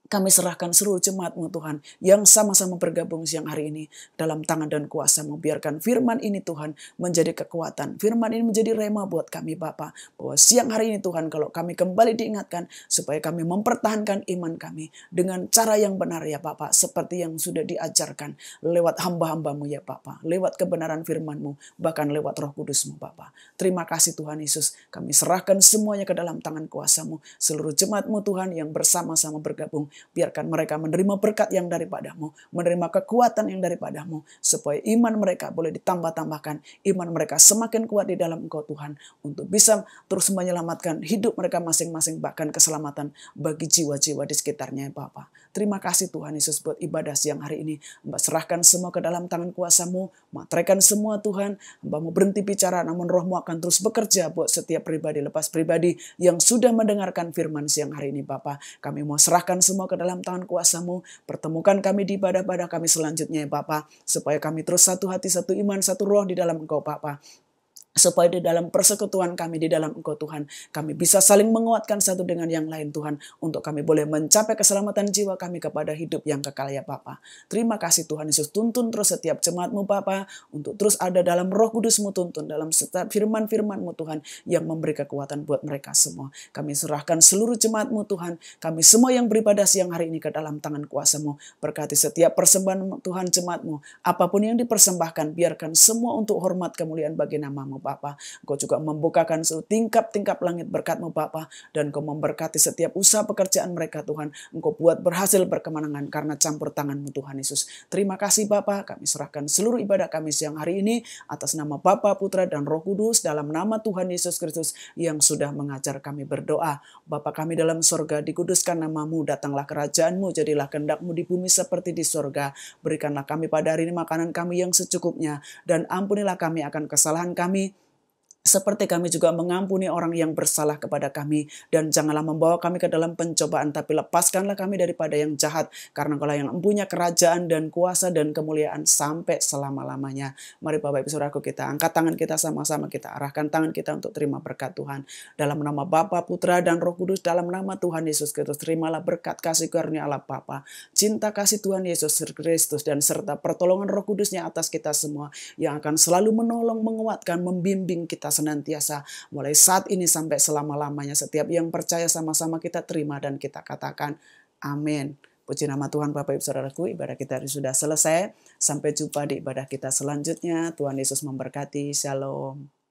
Kami serahkan seluruh jemaat-Mu Tuhan yang sama-sama bergabung siang hari ini dalam tangan dan kuasa-Mu. Biarkan firman ini Tuhan menjadi kekuatan. Firman ini menjadi rema buat kami Bapa. Bahwa siang hari ini Tuhan, kalau kami kembali diingatkan supaya kami mempertahankan iman kami dengan cara yang benar ya Bapa. Seperti yang sudah diajarkan lewat hamba-hamba-Mu ya Bapa. Lewat kebenaran firman-Mu, bahkan lewat Roh Kudus-Mu Bapa. Terima kasih Tuhan Yesus. Kami serahkan semuanya ke dalam tangan kuasa-Mu. Seluruh jemaat-Mu Tuhan yang bersama-sama bergabung, biarkan mereka menerima berkat yang daripada-Mu, menerima kekuatan yang daripada-Mu, supaya iman mereka boleh ditambah-tambahkan, iman mereka semakin kuat di dalam Engkau Tuhan, untuk bisa terus menyelamatkan hidup mereka masing-masing, bahkan keselamatan bagi jiwa-jiwa di sekitarnya Bapa. Terima kasih Tuhan Yesus buat ibadah siang hari ini. Hamba serahkan semua ke dalam tangan kuasa-Mu, materaikan semua Tuhan. Hamba mau berhenti bicara, namun Roh-Mu akan terus bekerja buat setiap pribadi lepas pribadi yang sudah mendengarkan firman siang hari ini Bapa. Kami mau serahkan semua ke dalam tangan kuasa-Mu. Pertemukan kami di ibadah-ibadah kami selanjutnya ya Bapa, supaya kami terus satu hati, satu iman, satu roh di dalam Engkau Bapa. supaya di dalam persekutuan kami di dalam Engkau Tuhan, kami bisa saling menguatkan satu dengan yang lain Tuhan, untuk kami boleh mencapai keselamatan jiwa kami kepada hidup yang kekal ya Bapa. Terima kasih Tuhan Yesus, tuntun terus setiap jemaat-Mu Bapa, untuk terus ada dalam Roh Kudus-Mu, tuntun dalam setiap firman-firman-Mu Tuhan, yang memberi kekuatan buat mereka semua. Kami serahkan seluruh jemaat-Mu Tuhan, kami semua yang beribadah siang hari ini ke dalam tangan kuasa-Mu. Berkati setiap persembahan Tuhan jemaat-Mu, apapun yang dipersembahkan, biarkan semua untuk hormat kemuliaan bagi nama-Mu Bapa. Engkau juga membukakan seluruh tingkap-tingkap langit berkat-Mu Bapa, dan Engkau memberkati setiap usaha pekerjaan mereka Tuhan. Engkau buat berhasil berkemenangan karena campur tangan-Mu Tuhan Yesus. Terima kasih Bapa, kami serahkan seluruh ibadah kami siang hari ini atas nama Bapa, Putra, dan Roh Kudus, dalam nama Tuhan Yesus Kristus yang sudah mengajar kami berdoa. Bapa kami dalam sorga, dikuduskan nama-Mu, datanglah kerajaan-Mu, jadilah kehendak-Mu di bumi seperti di sorga. Berikanlah kami pada hari ini makanan kami yang secukupnya, dan ampunilah kami akan kesalahan kami, seperti kami juga mengampuni orang yang bersalah kepada kami. Dan janganlah membawa kami ke dalam pencobaan, tapi lepaskanlah kami daripada yang jahat. Karena Engkaulah yang mempunyai kerajaan dan kuasa dan kemuliaan sampai selama-lamanya. Mari Bapak Ibu Saudaraku, kita angkat tangan kita sama-sama, kita arahkan tangan kita untuk terima berkat Tuhan. Dalam nama Bapa, Putra, dan Roh Kudus, dalam nama Tuhan Yesus Kristus, terimalah berkat kasih karunia Allah Bapa, cinta kasih Tuhan Yesus Kristus, dan serta pertolongan Roh Kudus-Nya atas kita semua, yang akan selalu menolong, menguatkan, membimbing kita senantiasa mulai saat ini sampai selama-lamanya. Setiap yang percaya sama-sama kita terima dan kita katakan amin. Puji nama Tuhan. Bapak Ibu Saudaraku, ibadah kita sudah selesai. Sampai jumpa di ibadah kita selanjutnya. Tuhan Yesus memberkati. Shalom.